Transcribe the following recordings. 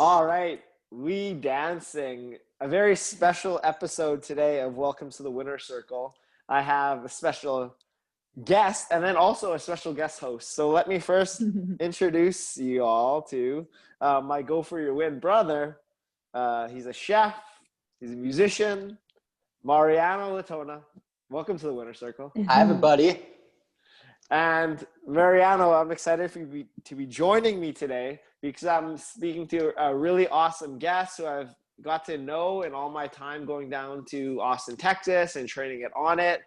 All right, we dancing. A very special episode today of Welcome to the Winner Circle. I have a special guest and then also a special guest host. So let me first introduce you all to my Go For Your Win brother. He's a chef, he's a musician, Mariano LaTona. Welcome to the Winner Circle. Hi, everybody. And Mariano, I'm excited for you to be joining me today because I'm speaking to a really awesome guest who I've got to know in all my time going down to Austin, Texas and training at Onnit.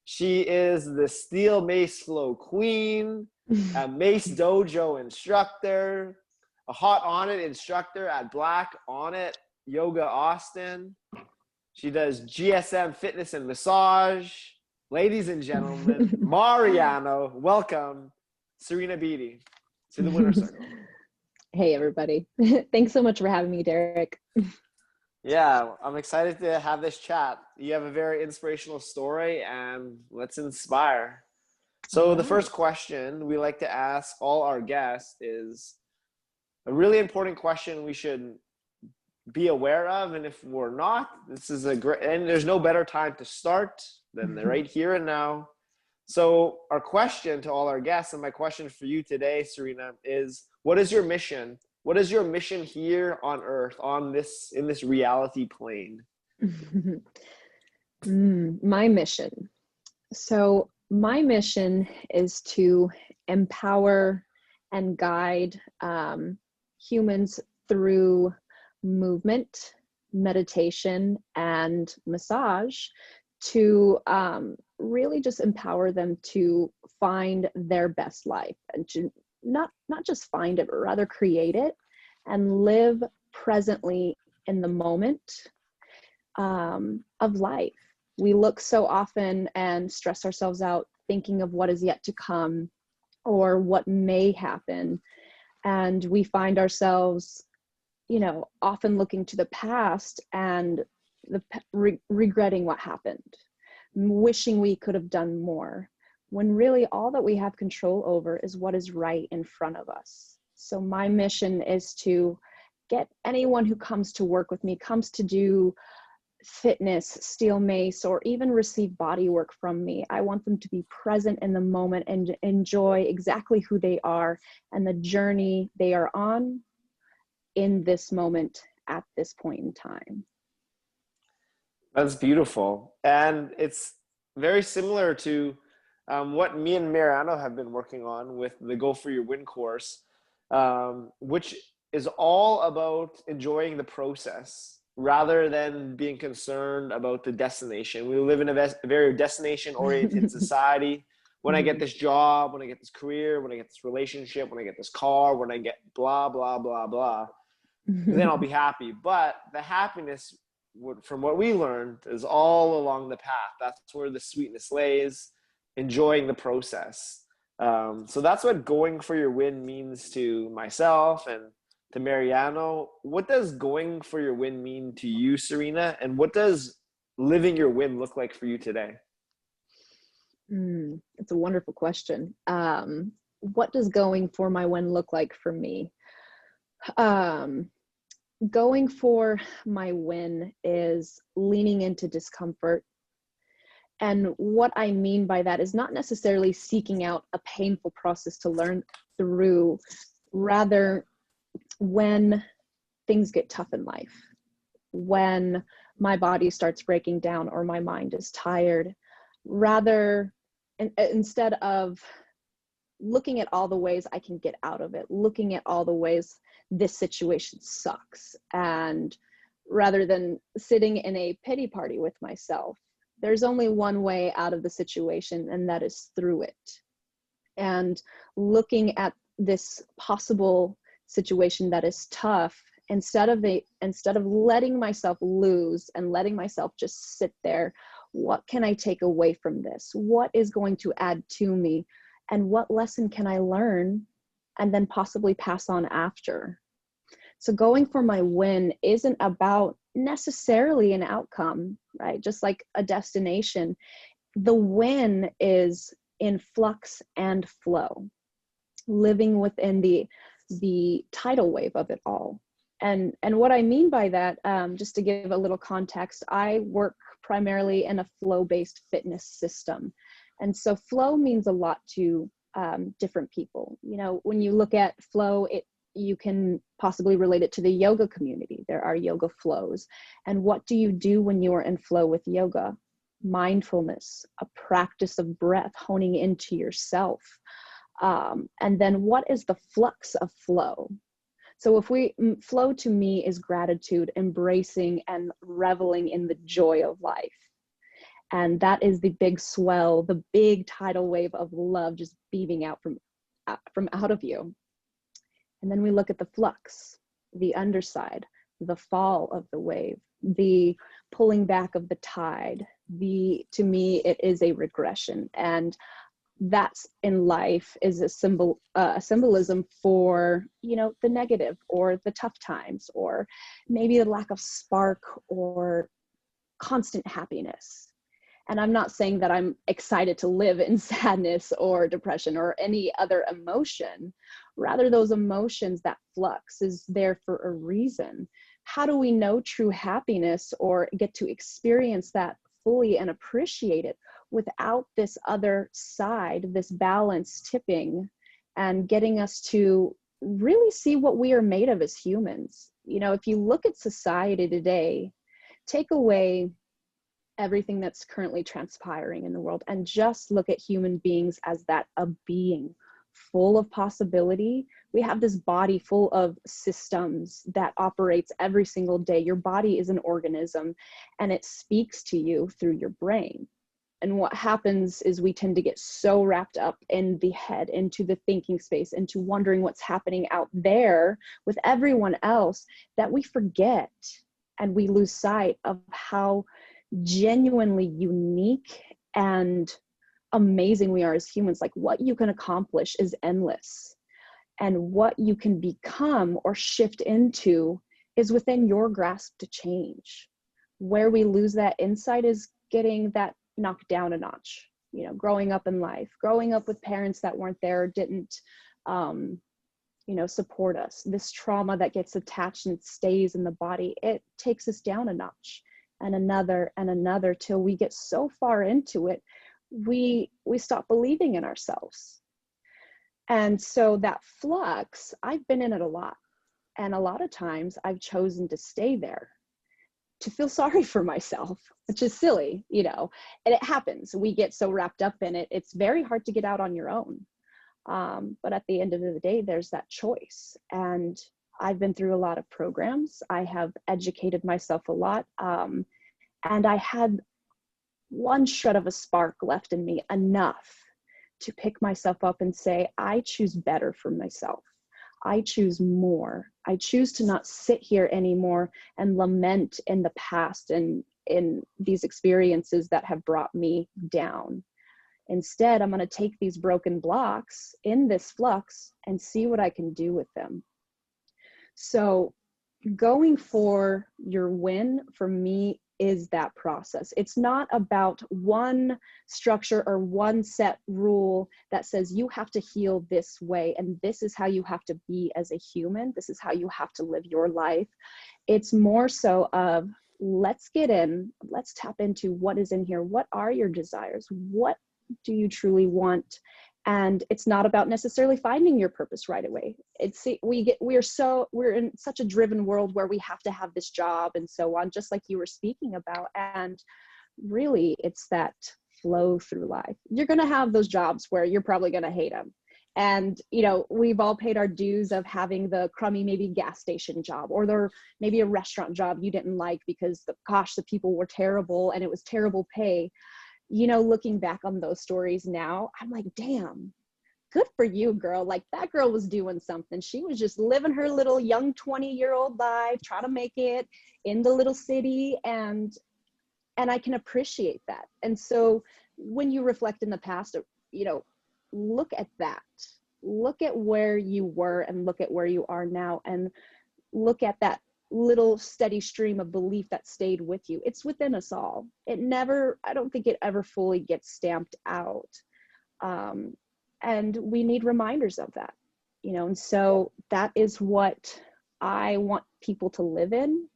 She is the Steel Mace Flow Queen, a Mace Dojo instructor, a hot Onnit instructor at Black Onnit Yoga Austin. She does GSM fitness and massage. Ladies and gentlemen, Mariano, welcome Serena Beatty to the Winner Circle. Hey, everybody. Thanks so much for having me, Derek. Yeah, I'm excited to have this chat. You have a very inspirational story, and let's inspire. So the first question we like to ask all our guests is a really important question we should be aware of, and if we're not, this is a great, and there's no better time to start than right here and now. So our question to all our guests, and my question for you today, Serena, is what is your mission? What is your mission here on earth, in this reality plane? My mission. So my mission is to empower and guide humans through movement, meditation, and massage to really just empower them to find their best life and to not just find it, but rather create it and live presently in the moment of life. We look so often and stress ourselves out thinking of what is yet to come or what may happen. And we find ourselves, often looking to the past and regretting what happened, wishing we could have done more, when really all that we have control over is what is right in front of us. So my mission is to get anyone who comes to work with me, comes to do fitness, steel mace, or even receive body work from me. I want them to be present in the moment and enjoy exactly who they are and the journey they are on in this moment at this point in time. That's beautiful. And it's very similar to what me and Mariano have been working on with the Go For Your Win course, which is all about enjoying the process rather than being concerned about the destination. We live in a very destination-oriented society. When I get this job, when I get this career, when I get this relationship, when I get this car, when I get blah, blah, blah, blah, then I'll be happy. But the happiness, from what we learned, is all along the path. That's where the sweetness lays, enjoying the process. So that's what going for your win means to myself and to Mariano. What does going for your win mean to you, Serena? And what does living your win look like for you today? It's a wonderful question. What does going for my win look like for me? Going for my win is leaning into discomfort. And what I mean by that is not necessarily seeking out a painful process to learn through, rather when things get tough in life, when my body starts breaking down or my mind is tired, rather instead of looking at all the ways I can get out of it, looking at all the ways this situation sucks, and rather than sitting in a pity party with myself, there's only one way out of the situation, and that is through it. And looking at this possible situation that is tough, instead of letting myself lose and letting myself just sit there, what can I take away from this? What is going to add to me? And what lesson can I learn and then possibly pass on after? So going for my win isn't about necessarily an outcome, right? Just like a destination. The win is in flux and flow, living within the tidal wave of it all. And what I mean by that, just to give a little context, I work primarily in a flow-based fitness system. And so flow means a lot to different people. You know, when you look at flow, you can possibly relate it to the yoga community. There are yoga flows. And what do you do when you are in flow with yoga? Mindfulness, a practice of breath, honing into yourself. And then what is the flux of flow? So flow to me is gratitude, embracing and reveling in the joy of life. And that is the big swell, the big tidal wave of love just beaming out from out of you. And then we look at the flux, the underside, the fall of the wave, the pulling back of the tide. To me, it is a regression. And that's in life is a symbolism for, you know, the negative or the tough times, or maybe the lack of spark or constant happiness. And I'm not saying that I'm excited to live in sadness or depression or any other emotion. Rather, those emotions, that flux is there for a reason. How do we know true happiness or get to experience that fully and appreciate it without this other side, this balance tipping and getting us to really see what we are made of as humans? You know, if you look at society today, take away everything that's currently transpiring in the world and just look at human beings as that, a being full of possibility. We have this body full of systems that operates every single day. Your body is an organism and it speaks to you through your brain. And what happens is we tend to get so wrapped up in the head, into the thinking space, into wondering what's happening out there with everyone else, that we forget and we lose sight of how genuinely unique and amazing we are as humans. Like, what you can accomplish is endless, and what you can become or shift into is within your grasp to change. Where we lose that insight is getting that knocked down a notch. You know, growing up in life, growing up with parents that weren't there, didn't you know, support us. This trauma that gets attached and stays in the body, it takes us down a notch and another till we get so far into it, we stop believing in ourselves. And so that flux, I've been in it a lot. And a lot of times I've chosen to stay there to feel sorry for myself, which is silly, you know, and it happens. We get so wrapped up in it. It's very hard to get out on your own. But at the end of the day, there's that choice. And I've been through a lot of programs. I have educated myself a lot. And I had one shred of a spark left in me, enough to pick myself up and say, I choose better for myself. I choose more. I choose to not sit here anymore and lament in the past and in these experiences that have brought me down. Instead, I'm going to take these broken blocks in this flux and see what I can do with them. So going for your win for me is that process. It's not about one structure or one set rule that says you have to heal this way and this is how you have to be as a human. This is how you have to live your life. It's more so of, let's get in, let's tap into what is in here. What are your desires? What do you truly want? And it's not about necessarily finding your purpose right away. We're in such a driven world where we have to have this job and so on, just like you were speaking about. And really, it's that flow through life. You're going to have those jobs where you're probably going to hate them. And, you know, we've all paid our dues of having the crummy, maybe gas station job, or maybe a restaurant job you didn't like because the people were terrible and it was terrible pay. You know, looking back on those stories now, I'm like, damn, good for you, girl. Like, that girl was doing something. She was just living her little young 20-year-old life, trying to make it in the little city. And I can appreciate that. And so when you reflect in the past, you know, look at that. Look at where you were and look at where you are now, and look at that little steady stream of belief that stayed with you. It's within us all. I don't think it ever fully gets stamped out. And we need reminders of that, you know, and so that is what I want people to live in.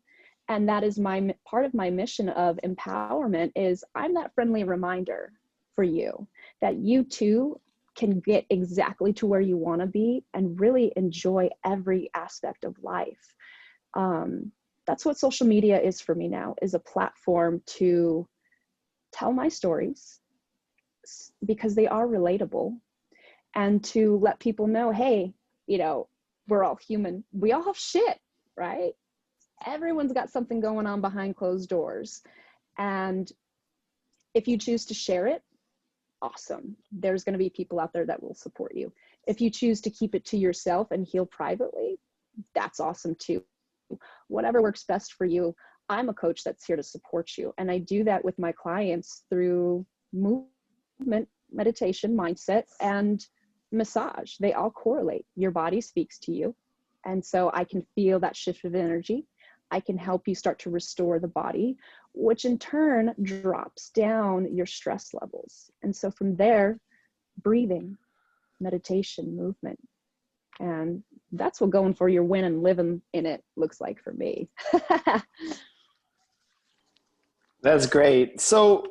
And that is my part of my mission of empowerment, is I'm that friendly reminder for you that you too can get exactly to where you want to be and really enjoy every aspect of life. That's what social media is for me now, is a platform to tell my stories because they are relatable, and to let people know, hey, you know, we're all human. We all have shit, right? Everyone's got something going on behind closed doors. And if you choose to share it, awesome. There's going to be people out there that will support you. If you choose to keep it to yourself and heal privately, that's awesome too. Whatever works best for you. I'm a coach that's here to support you. And I do that with my clients through movement, meditation, mindset, and massage. They all correlate. Your body speaks to you. And so I can feel that shift of energy. I can help you start to restore the body, which in turn drops down your stress levels. And so from there, breathing, meditation, movement. And that's what going for your win and living in it looks like for me. That's great. So,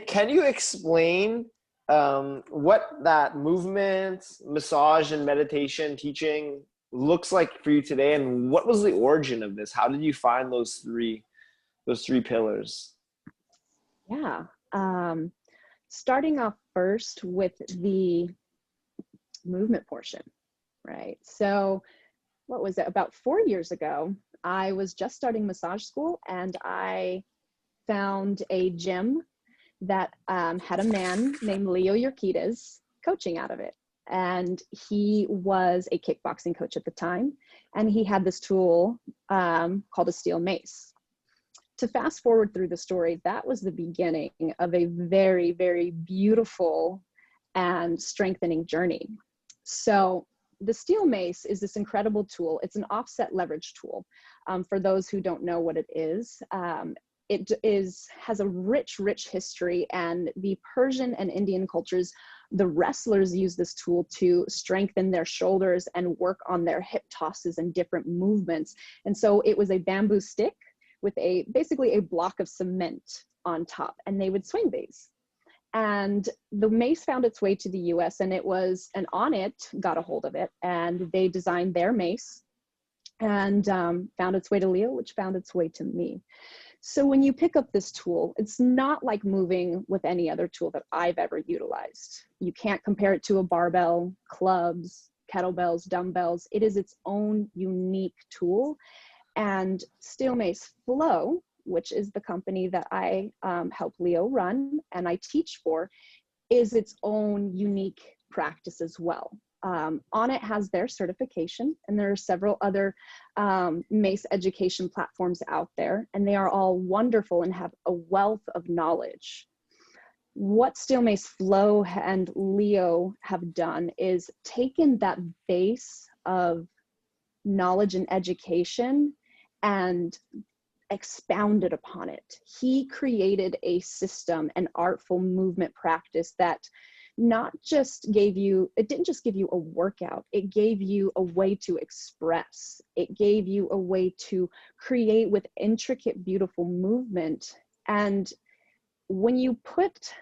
can you explain what that movement, massage, and meditation teaching looks like for you today, and what was the origin of this? How did you find those three pillars? Yeah. Starting off first with the movement portion, right? So, what was it? About 4 years ago, I was just starting massage school, and I found a gym that had a man named Leo Urquidez coaching out of it. And he was a kickboxing coach at the time. And he had this tool called a steel mace. To fast forward through the story, that was the beginning of a very, very beautiful and strengthening journey. So the steel mace is this incredible tool. It's an offset leverage tool. For those who don't know what it is, has a rich, rich history, and the Persian and Indian cultures, the wrestlers use this tool to strengthen their shoulders and work on their hip tosses and different movements. And so it was a bamboo stick with basically a block of cement on top, and they would swing these. And the mace found its way to the US, and it was an Onnit got a hold of it, and they designed their mace, and found its way to Leo, which found its way to me. So when you pick up this tool, it's not like moving with any other tool that I've ever utilized. You can't compare it to a barbell, clubs, kettlebells, dumbbells. It is its own unique tool. And Steel Mace Flow, which is the company that I help Leo run and I teach for, is its own unique practice as well. Onnit has their certification, and there are several other mace education platforms out there, and they are all wonderful and have a wealth of knowledge. What Steel Mace Flow and Leo have done is taken that base of knowledge and education and expounded upon it. He created a system, an artful movement practice that not just gave you, it didn't just give you a workout, it gave you a way to express. It gave you a way to create with intricate, beautiful movement. And when you put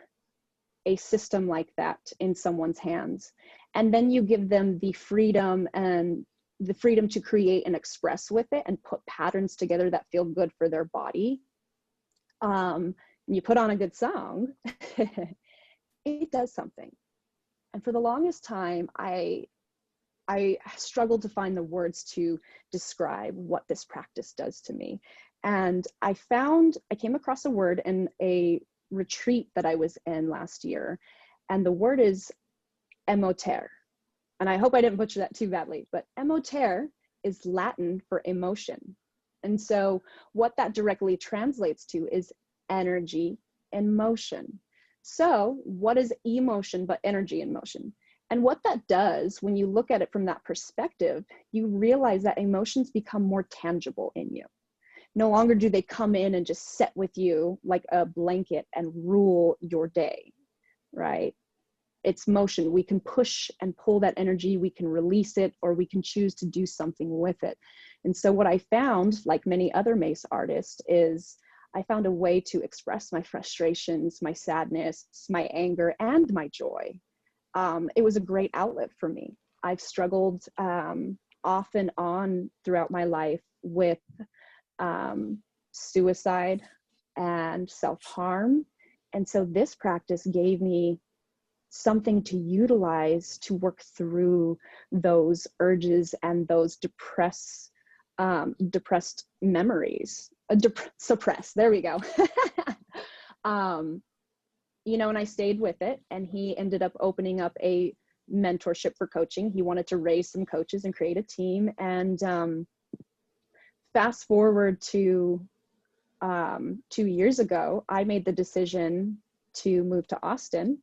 a system like that in someone's hands, and then you give them the freedom to create and express with it and put patterns together that feel good for their body, and you put on a good song, it does something. And for the longest time, I struggled to find the words to describe what this practice does to me. And I came across a word in a retreat that I was in last year, and the word is emotere. And I hope I didn't butcher that too badly, but emotere is Latin for emotion. And so what that directly translates to is energy in motion. So what is emotion but energy in motion? And what that does, when you look at it from that perspective, you realize that emotions become more tangible in you. No longer do they come in and just sit with you like a blanket and rule your day, right? it's motion. We can push and pull that energy, we can release it, or we can choose to do something with it. And so what I found, like many other mace artists, is I found a way to express my frustrations, my sadness, my anger, and my joy. It was a great outlet for me. I've struggled off and on throughout my life with suicide and self-harm. And so this practice gave me something to utilize to work through those urges and those depressed memories. Suppress, there we go. You know, and I stayed with it, and he ended up opening up a mentorship for coaching. He wanted to raise some coaches and create a team. And fast forward to 2 years ago, I made the decision to move to Austin,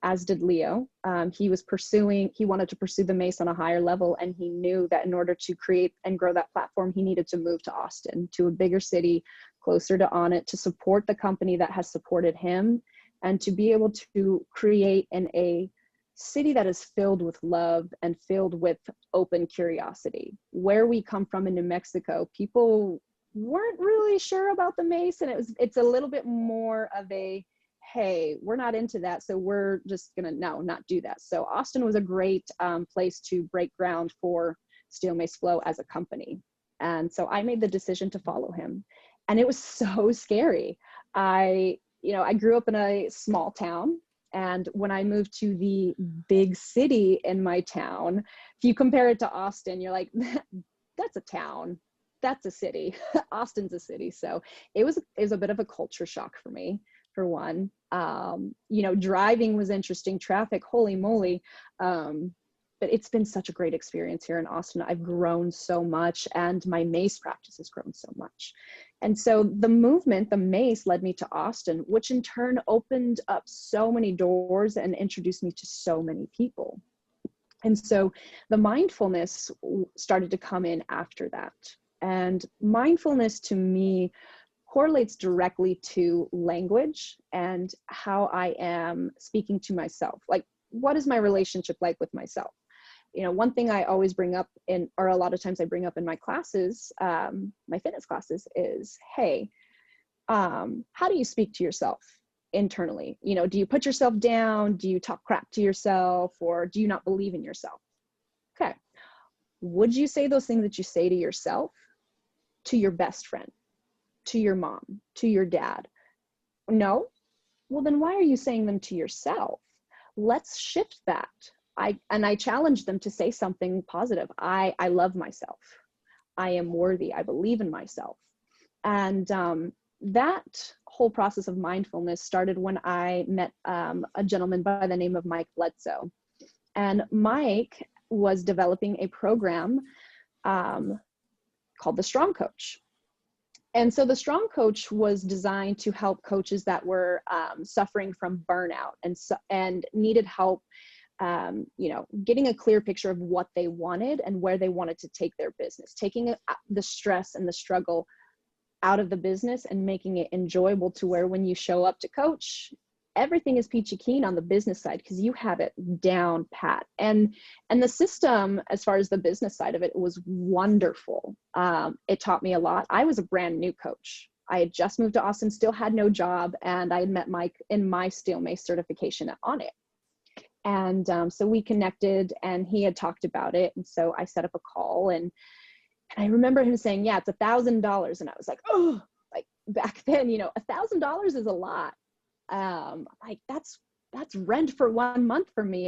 as did Leo. He wanted to pursue the mace on a higher level, and he knew that in order to create and grow that platform, he needed to move to Austin, to a bigger city, closer to Onnit, to support the company that has supported him, and to be able to create in a city that is filled with love and filled with open curiosity. Where we come from in New Mexico, people weren't really sure about the mace, and it's a little bit more of a, hey, we're not into that, so we're just gonna not do that. So Austin was a great place to break ground for Steel Mace Flow as a company. And so I made the decision to follow him, and it was so scary. I grew up in a small town, and when I moved to the big city in my town, if you compare it to Austin, you're like, that's a town, that's a city. Austin's a city. So it was a bit of a culture shock for me, for one. Driving was interesting, traffic, holy moly. But it's been such a great experience here in Austin. I've grown so much, and my mace practice has grown so much. And so the movement, the mace, led me to Austin, which in turn opened up so many doors and introduced me to so many people. And so the mindfulness started to come in after that. And mindfulness to me correlates directly to language and how I am speaking to myself. Like, what is my relationship like with myself? One thing I always bring up or a lot of times I bring up in my classes, my fitness classes, is, hey, how do you speak to yourself internally? Do you put yourself down? Do you talk crap to yourself? Or do you not believe in yourself? Okay. Would you say those things that you say to yourself to your best friend, to your mom, to your dad? No? Well, then why are you saying them to yourself? Let's shift that. I challenge them to say something positive. I love myself. I am worthy. I believe in myself. And that whole process of mindfulness started when I met a gentleman by the name of Mike Bledsoe. And Mike was developing a program called the Strong Coach. And so the Strong Coach was designed to help coaches that were suffering from burnout and needed help, getting a clear picture of what they wanted and where they wanted to take their business, taking the stress and the struggle out of the business and making it enjoyable, to where when you show up to coach, everything is peachy keen on the business side because you have it down pat. And the system, as far as the business side of it, was wonderful. It taught me a lot. I was a brand new coach. I had just moved to Austin, still had no job, and I had met Mike in my Steel Mace certification at Onnit. And so we connected, and he had talked about it. And so I set up a call, and I remember him saying, yeah, it's $1,000. And I was like, oh, like back then, $1,000 is a lot. Like that's rent for 1 month for me.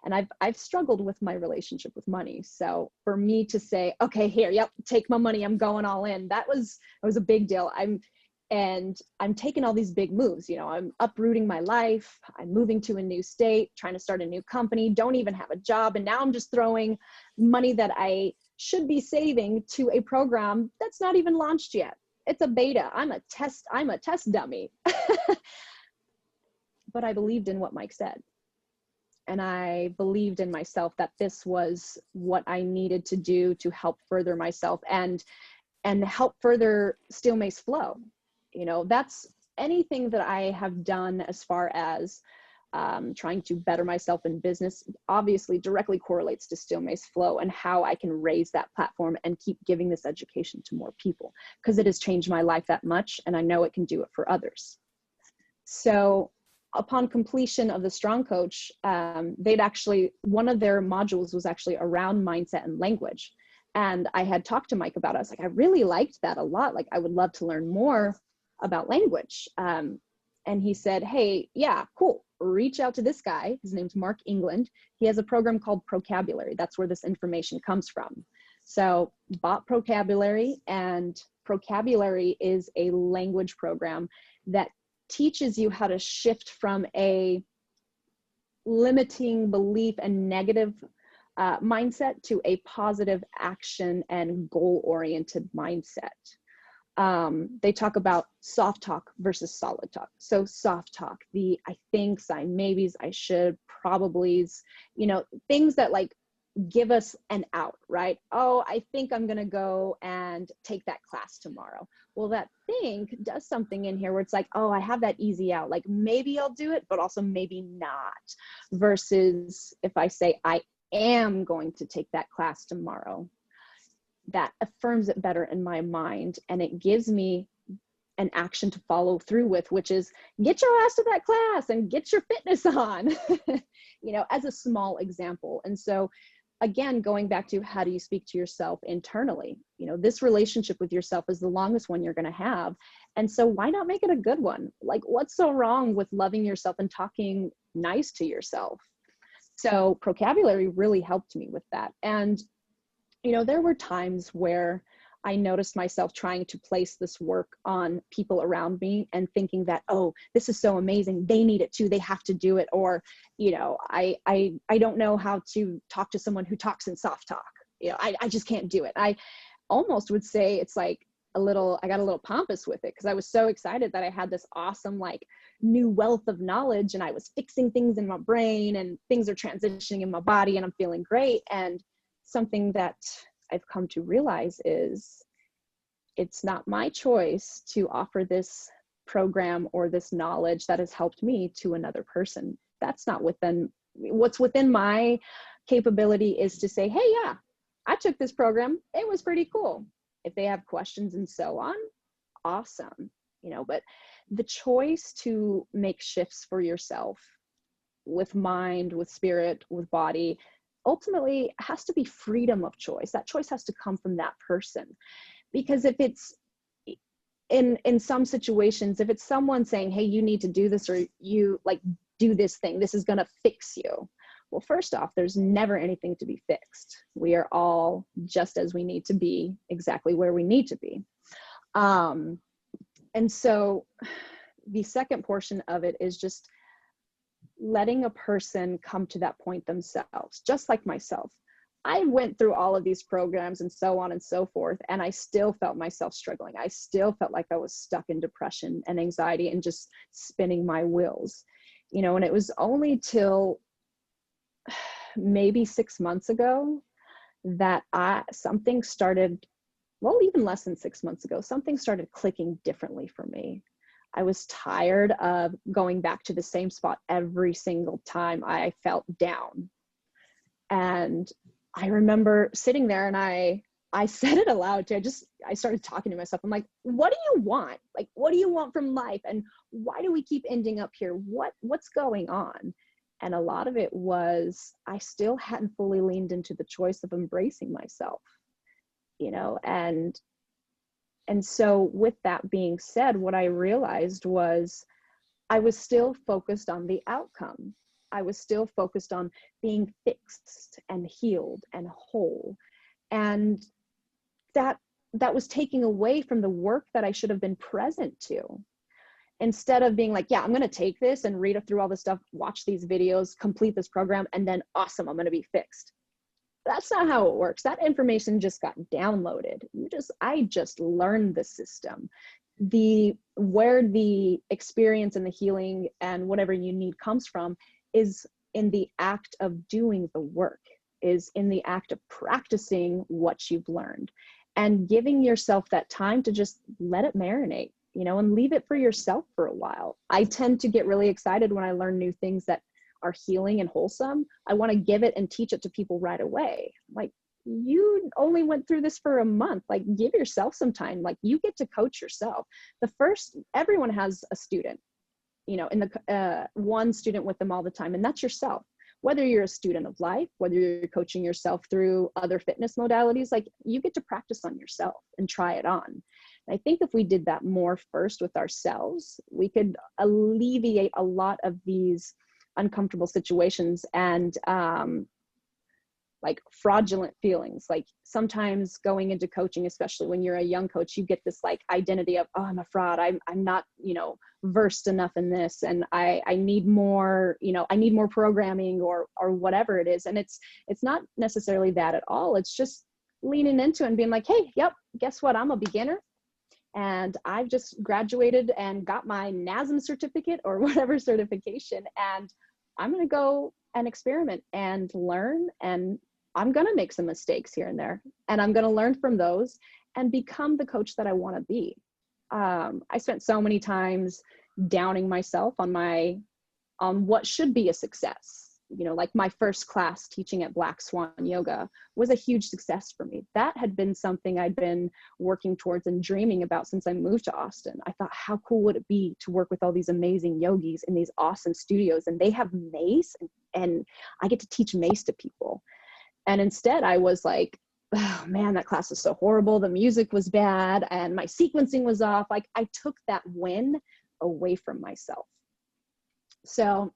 And I've struggled with my relationship with money. So for me to say, okay, here, yep, take my money, I'm going all in. That was a big deal. I'm taking all these big moves. I'm uprooting my life. I'm moving to a new state, trying to start a new company, don't even have a job. And now I'm just throwing money that I should be saving to a program that's not even launched yet. It's a beta. I'm a test dummy. But I believed in what Mike said. And I believed in myself that this was what I needed to do to help further myself and help further Steel Mace Flow. That's anything that I have done as far as trying to better myself in business, obviously directly correlates to Still Mace Flow and how I can raise that platform and keep giving this education to more people, because it has changed my life that much, and I know it can do it for others. So upon completion of the Strong Coach, one of their modules was actually around mindset and language. And I had talked to Mike about it. I was like, I really liked that a lot. Like, I would love to learn more about language. And he said, hey, yeah, cool. Reach out to this guy. His name's Mark England. He has a program called Procabulary. That's where this information comes from. So bought Procabulary, and Procabulary is a language program that teaches you how to shift from a limiting belief and negative mindset to a positive action and goal-oriented mindset. They talk about soft talk versus solid talk. So soft talk, the I thinks, I maybes, I should, probablys, things that like give us an out, right? Oh, I think I'm going to go and take that class tomorrow. Well, that think does something in here where it's like, oh, I have that easy out. Like, maybe I'll do it, but also maybe not. Versus if I say, I am going to take that class tomorrow, that affirms it better in my mind, and it gives me an action to follow through with, which is get your ass to that class and get your fitness on, as a small example. And so again, going back to how do you speak to yourself internally? This relationship with yourself is the longest one you're going to have. And so why not make it a good one? Like, what's so wrong with loving yourself and talking nice to yourself? So Procabulary really helped me with that. And there were times where I noticed myself trying to place this work on people around me and thinking that, oh, this is so amazing, they need it too, they have to do it. Or, I don't know how to talk to someone who talks in soft talk. I just can't do it. I almost would say it's like I got a little pompous with it, because I was so excited that I had this awesome, like, new wealth of knowledge, and I was fixing things in my brain and things are transitioning in my body and I'm feeling great. And something that I've come to realize is it's not my choice to offer this program or this knowledge that has helped me to another person. That's not what's within my capability is to say, hey, yeah, I took this program. It was pretty cool. If they have questions and so on, awesome. But the choice to make shifts for yourself with mind, with spirit, with body, ultimately has to be freedom of choice. That choice has to come from that person. Because if it's in some situations, if it's someone saying, hey, you need to do this, or you like do this thing, this is going to fix you. Well, first off, there's never anything to be fixed. We are all just as we need to be, exactly where we need to be. And so the second portion of it is just letting a person come to that point themselves, just like myself. I went through all of these programs and so on and so forth, and I still felt myself struggling. I still felt like I was stuck in depression and anxiety and just spinning my wheels, and it was only till maybe 6 months ago that something started, well, even less than 6 months ago, something started clicking differently for me. I was tired of going back to the same spot every single time I felt down. And I remember sitting there and I said it aloud too. I started talking to myself. I'm like, what do you want? Like, what do you want from life? And why do we keep ending up here? What's going on? And a lot of it was, I still hadn't fully leaned into the choice of embracing myself, and so with that being said, what I realized was I was still focused on the outcome. I was still focused on being fixed and healed and whole. And that was taking away from the work that I should have been present to. Instead of being like, yeah, I'm going to take this and read through all this stuff, watch these videos, complete this program, and then awesome, I'm going to be fixed. That's not how it works. That information just got downloaded. I just learned the system. Where the experience and the healing and whatever you need comes from is in the act of doing the work, is in the act of practicing what you've learned and giving yourself that time to just let it marinate. and leave it for yourself for a while. I tend to get really excited when I learn new things that are healing and wholesome. I want to give it and teach it to people right away. Like, you only went through this for a month. Like, give yourself some time. Like, you get to coach yourself. Everyone has a student, in the one student with them all the time, and that's yourself. Whether you're a student of life, whether you're coaching yourself through other fitness modalities, like, you get to practice on yourself and try it on. And I think if we did that more first with ourselves, we could alleviate a lot of these uncomfortable situations and like fraudulent feelings. Like, sometimes going into coaching, especially when you're a young coach, you get this like identity of, oh, I'm a fraud. I'm not, versed enough in this. And I need more, I need more programming or whatever it is. And it's not necessarily that at all. It's just leaning into it and being like, hey, yep, guess what? I'm a beginner. And I've just graduated and got my NASM certificate or whatever certification. And I'm going to go and experiment and learn, and I'm going to make some mistakes here and there, and I'm going to learn from those and become the coach that I want to be. I spent so many times downing myself on what should be a success. Like, my first class teaching at Black Swan Yoga was a huge success for me. That had been something I'd been working towards and dreaming about since I moved to Austin. I thought, how cool would it be to work with all these amazing yogis in these awesome studios, and they have Mace, and I get to teach Mace to people. And instead I was like, oh man, that class was so horrible. The music was bad and my sequencing was off. Like, I took that win away from myself. So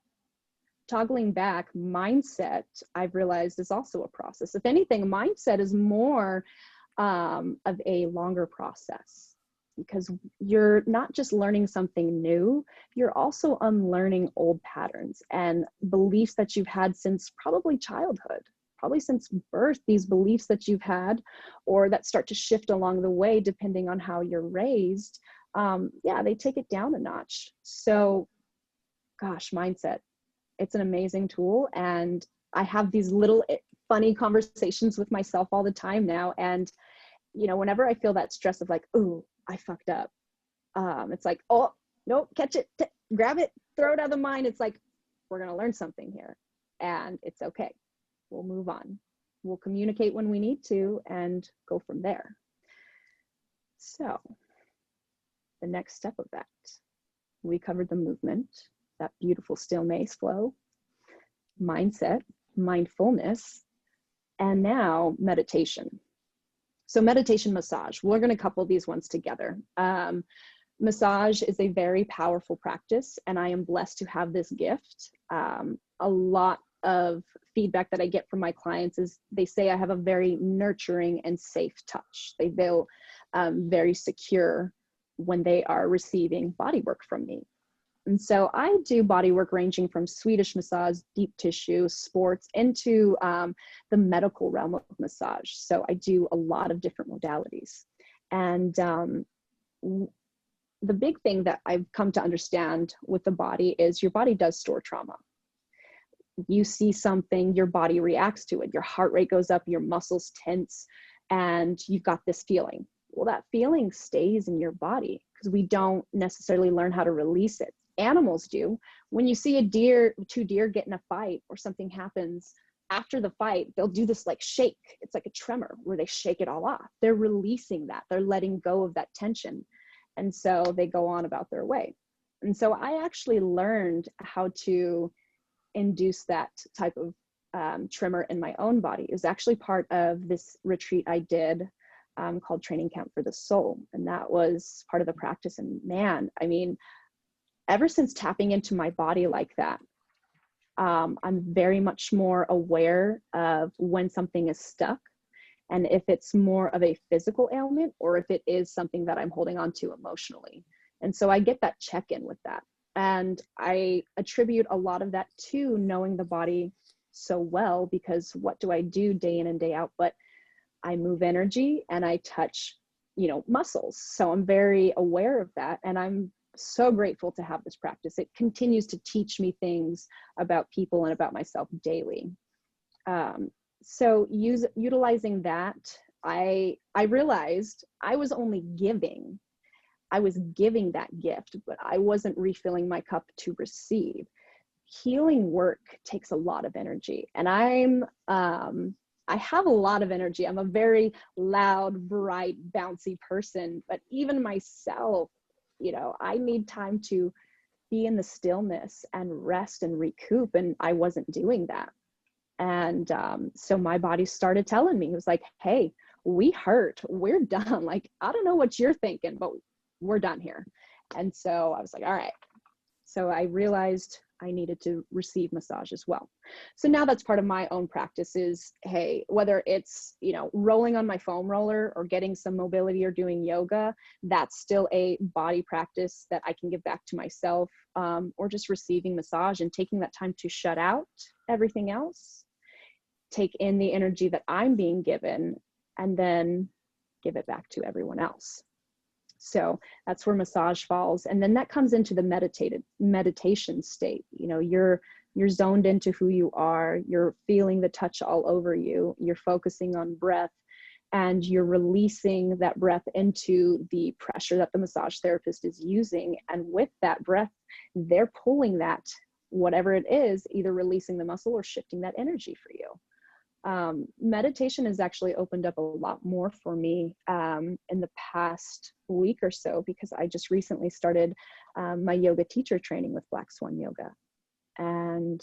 toggling back, mindset, I've realized, is also a process. If anything, mindset is more of a longer process, because you're not just learning something new, you're also unlearning old patterns and beliefs that you've had since probably childhood, probably since birth. These beliefs that you've had, or that start to shift along the way depending on how you're raised, they take it down a notch. So gosh, mindset, it's an amazing tool. And I have these little funny conversations with myself all the time now. And, whenever I feel that stress of like, ooh, I fucked up. It's like, oh, nope, catch it, grab it, throw it out of the mind. It's like, we're going to learn something here, and it's okay. We'll move on. We'll communicate when we need to and go from there. So the next step of that, we covered the movement, that beautiful still Mace flow, mindset, mindfulness, and now meditation. So meditation, massage, we're going to couple these ones together. Massage is a very powerful practice, and I am blessed to have this gift. A lot of feedback that I get from my clients is they say I have a very nurturing and safe touch. They feel very secure when they are receiving body work from me. And so I do body work ranging from Swedish massage, deep tissue, sports, into the medical realm of massage. So I do a lot of different modalities. And the big thing that I've come to understand with the body is your body does store trauma. You see something, your body reacts to it. Your heart rate goes up, your muscles tense, and you've got this feeling. Well, that feeling stays in your body because we don't necessarily learn how to release it. Animals do. When you see two deer get in a fight or something happens after the fight, they'll do this like shake. It's like a tremor where they shake it all off. They're releasing that. They're letting go of that tension. And so they go on about their way. And so I actually learned how to induce that type of tremor in my own body. It was actually part of this retreat I did called Training Camp for the Soul. And that was part of the practice. And man, I mean, ever since tapping into my body like that, I'm very much more aware of when something is stuck, and if it's more of a physical ailment or if it is something that I'm holding on to emotionally. And so I get that check-in with that. And I attribute a lot of that to knowing the body so well, because what do I do day in and day out? But I move energy and I touch, muscles. So I'm very aware of that. And I'm so grateful to have this practice. It continues to teach me things about people and about myself daily. So utilizing that, I realized I was only giving. I was giving that gift, but I wasn't refilling my cup to receive. Healing work takes a lot of energy, and I have a lot of energy. I'm a very loud, bright, bouncy person, but even myself, you know, I need time to be in the stillness and rest and recoup, and I wasn't doing that. And so my body started telling me, it was like, hey, we hurt, we're done. Like, I don't know what you're thinking, but we're done here. And so I was like, all right. So I realized I needed to receive massage as well. So now that's part of my own practice is, hey, whether it's, you know, rolling on my foam roller or getting some mobility or doing yoga, that's still a body practice that I can give back to myself, or just receiving massage and taking that time to shut out everything else, take in the energy that I'm being given, and then give it back to everyone else. So that's where massage falls. And then that comes into the meditation state. You know, you're zoned into who you are, you're feeling the touch all over you, you're focusing on breath, and you're releasing that breath into the pressure that the massage therapist is using. And with that breath, they're pulling that, whatever it is, either releasing the muscle or shifting that energy for you. Meditation has actually opened up a lot more for me in the past week or so, because I just recently started my yoga teacher training with Black Swan Yoga. And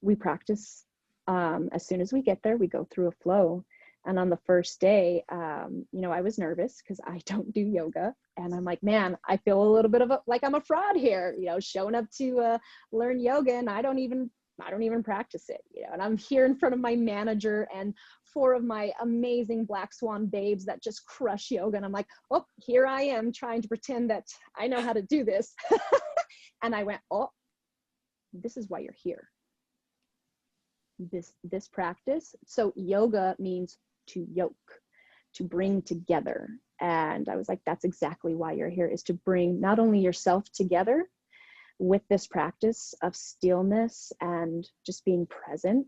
we practice. As soon as we get there, we go through a flow. And on the first day, you know, I was nervous because I don't do yoga. And I'm like, man, I feel a little bit of like I'm a fraud here, you know, showing up to learn yoga, and I don't even practice it, you know, and I'm here in front of my manager and 4 of my amazing Black Swan babes that just crush yoga. And I'm like, oh, here I am trying to pretend that I know how to do this. And I went, oh, this is why you're here. This practice. So yoga means to yoke, to bring together. And I was like, that's exactly why you're here, is to bring not only yourself together with this practice of stillness and just being present,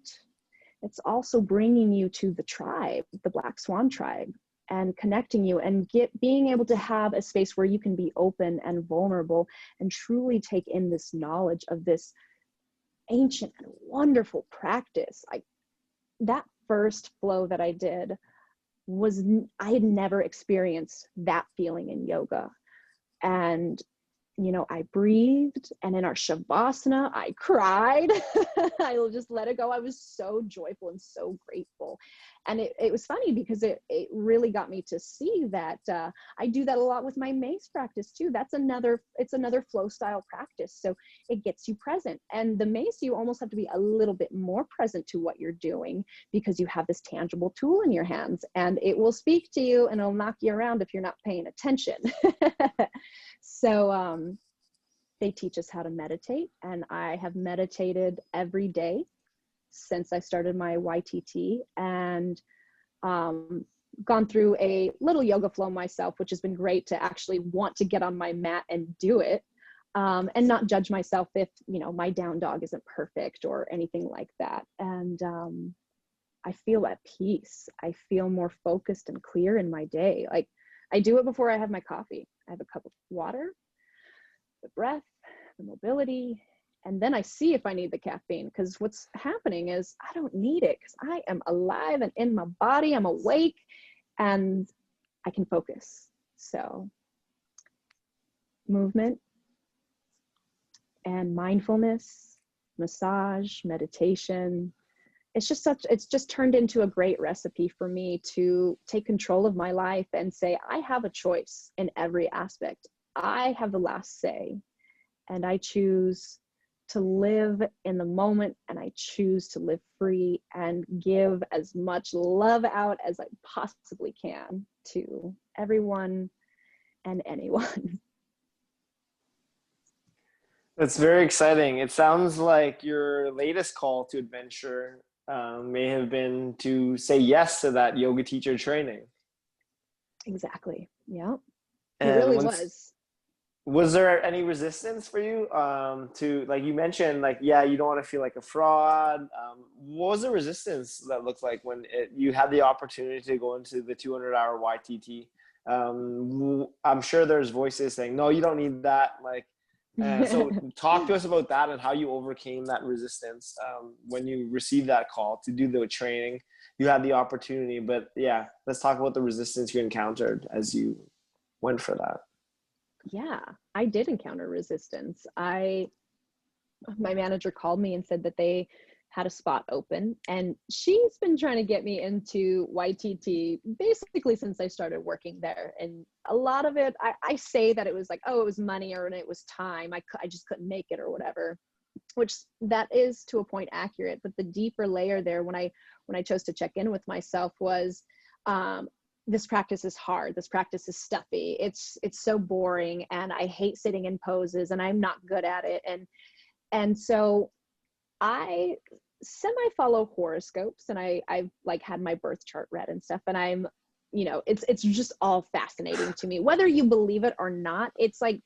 it's also bringing you to the tribe, the Black Swan tribe, and connecting you and being able to have a space where you can be open and vulnerable and truly take in this knowledge of this ancient and wonderful practice. That first flow that I did I had never experienced that feeling in yoga. And you know, I breathed, and in our Shavasana, I cried. I just let it go. I was so joyful and so grateful. And it was funny because it really got me to see that I do that a lot with my Mace practice too. It's another flow style practice. So it gets you present. And the Mace, you almost have to be a little bit more present to what you're doing, because you have this tangible tool in your hands, and it will speak to you and it'll knock you around if you're not paying attention. So they teach us how to meditate, and I have meditated every day since I started my YTT, and gone through a little yoga flow myself, which has been great to actually want to get on my mat and do it, and not judge myself if, you know, my down dog isn't perfect or anything like that. And I feel at peace. I feel more focused and clear in my day. Like, I do it before I have my coffee. I have a cup of water, the breath, the mobility, and then I see if I need the caffeine, because what's happening is I don't need it, because I am alive and in my body, I'm awake, and I can focus. So movement and mindfulness, massage, meditation, it's just turned into a great recipe for me to take control of my life and say, I have a choice in every aspect. I have the last say, and I choose to live in the moment, and I choose to live free and give as much love out as I possibly can to everyone and anyone. That's very exciting. It sounds like your latest call to adventure may have been to say yes to that yoga teacher training. Exactly. Yeah, it And really once, was. was there any resistance for you to, like you mentioned, like, yeah, you don't want to feel like a fraud. What was the resistance that looked like when you had the opportunity to go into the 200-hour YTT? I'm sure there's voices saying, no, you don't need that. Like, so talk to us about that and how you overcame that resistance when you received that call to do the training. You had the opportunity, but yeah, let's talk about the resistance you encountered as you went for that. Yeah, I did encounter resistance. My manager called me and said that they had a spot open, and she's been trying to get me into YTT basically since I started working there. And a lot of it, I say that it was like, oh, it was money or it was time. I just couldn't make it or whatever, which that is to a point accurate. But the deeper layer there, when I chose to check in with myself, was this practice is hard. This practice is stuffy. It's so boring, and I hate sitting in poses, and I'm not good at it. And so I semi-follow horoscopes, and I've like had my birth chart read and stuff, and I'm, it's just all fascinating to me, whether you believe it or not. It's like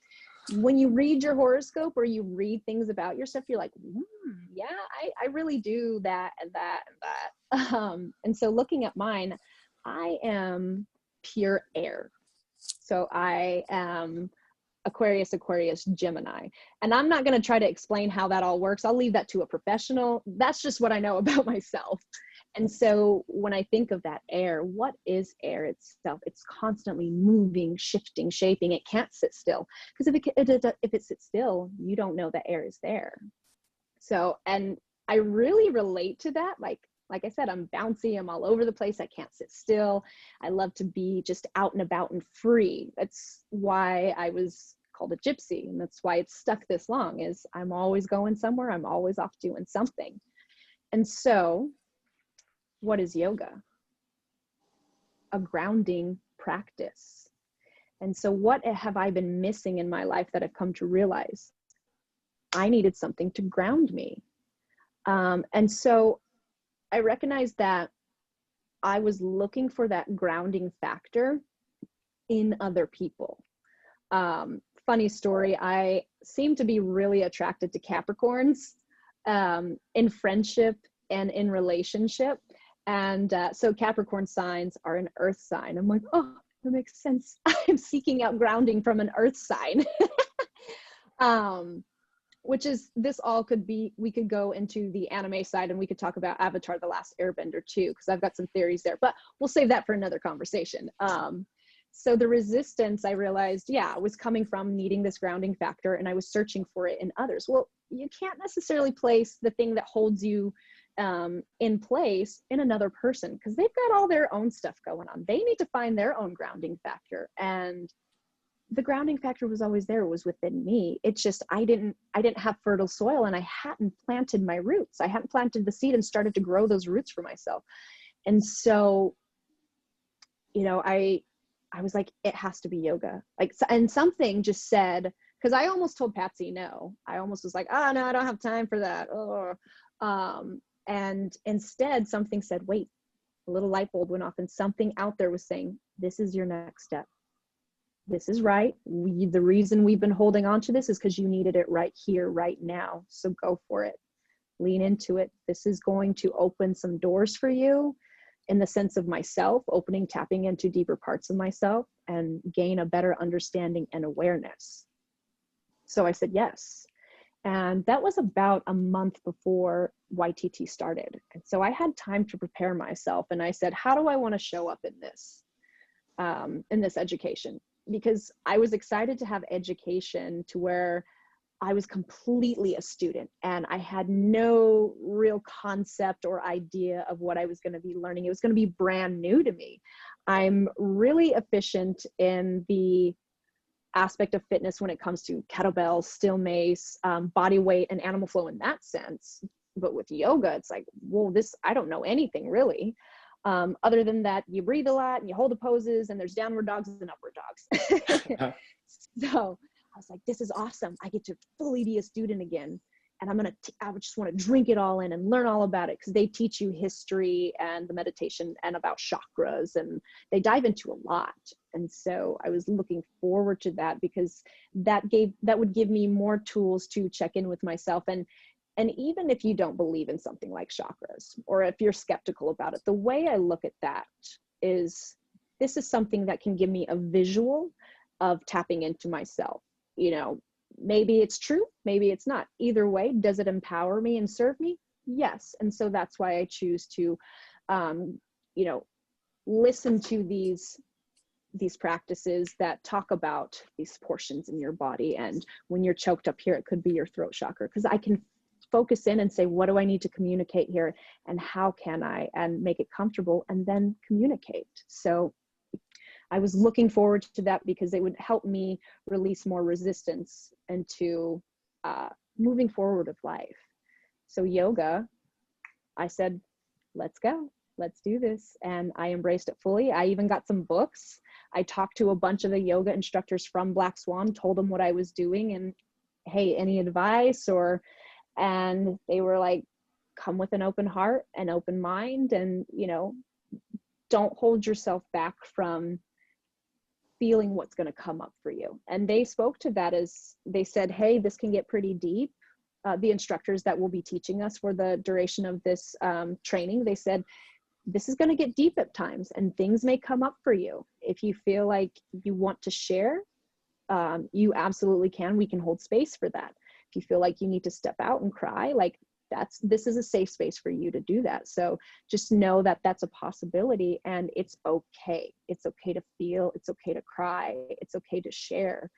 when you read your horoscope or you read things about yourself, you're like, yeah, I really do that and that and that. And so looking at mine, I am pure air. So I am Aquarius, Gemini. And I'm not going to try to explain how that all works. I'll leave that to a professional. That's just what I know about myself. And so when I think of that air, what is air itself? It's constantly moving, shifting, shaping. It can't sit still, because if it sits still, you don't know that air is there. So, and I really relate to that. Like I said, I'm bouncy, I'm all over the place, I can't sit still. I love to be just out and about and free. That's why I was called a gypsy, and that's why it's stuck this long, is I'm always going somewhere, I'm always off doing something. And so, what is yoga? A grounding practice. And so what have I been missing in my life that I've come to realize? I needed something to ground me. And so I recognized that I was looking for that grounding factor in other people. Funny story, I seem to be really attracted to Capricorns in friendship and in relationship. And so Capricorn signs are an earth sign. I'm like, oh, that makes sense. I'm seeking out grounding from an earth sign. Which is, this all could be, we could go into the anime side and we could talk about Avatar: The Last Airbender too, because I've got some theories there, but we'll save that for another conversation. So the resistance, I realized, yeah, was coming from needing this grounding factor, and I was searching for it in others. Well, you can't necessarily place the thing that holds you in place in another person, because they've got all their own stuff going on. They need to find their own grounding factor, and the grounding factor was always there. It was within me. It's just I didn't have fertile soil, and I hadn't planted my roots. I hadn't planted the seed and started to grow those roots for myself. And so, I was like, it has to be yoga. And something just said, because I almost told Patsy no. I almost was like, oh no, I don't have time for that. And instead something said, wait, a little light bulb went off, and something out there was saying, this is your next step. This is right. The reason we've been holding on to this is because you needed it right here, right now. So go for it. Lean into it. This is going to open some doors for you in the sense of myself, tapping into deeper parts of myself, and gain a better understanding and awareness. So I said yes. And that was about a month before YTT started. And so I had time to prepare myself. And I said, how do I want to show up in this education? Because I was excited to have education to where I was completely a student and I had no real concept or idea of what I was going to be learning. It was going to be brand new to me. I'm really efficient in the aspect of fitness when it comes to kettlebells, still mace, body weight, and animal flow in that sense. But with yoga, it's like, well, I don't know anything really. Other than that, you breathe a lot and you hold the poses, and there's downward dogs and upward dogs. So I was like, this is awesome. I get to fully be a student again. And I would just want to drink it all in and learn all about it, because they teach you history and the meditation and about chakras, and they dive into a lot. And so I was looking forward to that, because that would give me more tools to check in with myself. And even if you don't believe in something like chakras, or if you're skeptical about it, the way I look at that is, this is something that can give me a visual of tapping into myself. You know, maybe it's true, maybe it's not. Either way, does it empower me and serve me? Yes. And so that's why I choose to, you know, listen to these practices that talk about these portions in your body. And when you're choked up here, it could be your throat chakra, because I can focus in and say, what do I need to communicate here? And how can I, and make it comfortable, and then communicate. So I was looking forward to that because it would help me release more resistance into moving forward with life. So yoga, I said, let's go. Let's do this. And I embraced it fully. I even got some books. I talked to a bunch of the yoga instructors from Black Swan, told them what I was doing and, hey, any advice? And they were like, come with an open heart and open mind, and, you know, don't hold yourself back from feeling what's going to come up for you. And they spoke to that as they said, hey, this can get pretty deep. The instructors that will be teaching us for the duration of this training, they said, this is going to get deep at times and things may come up for you. If you feel like you want to share, you absolutely can. We can hold space for that. If you feel like you need to step out and cry, like this is a safe space for you to do that. So just know that that's a possibility, and it's okay. It's okay to feel, it's okay to cry, it's okay to share.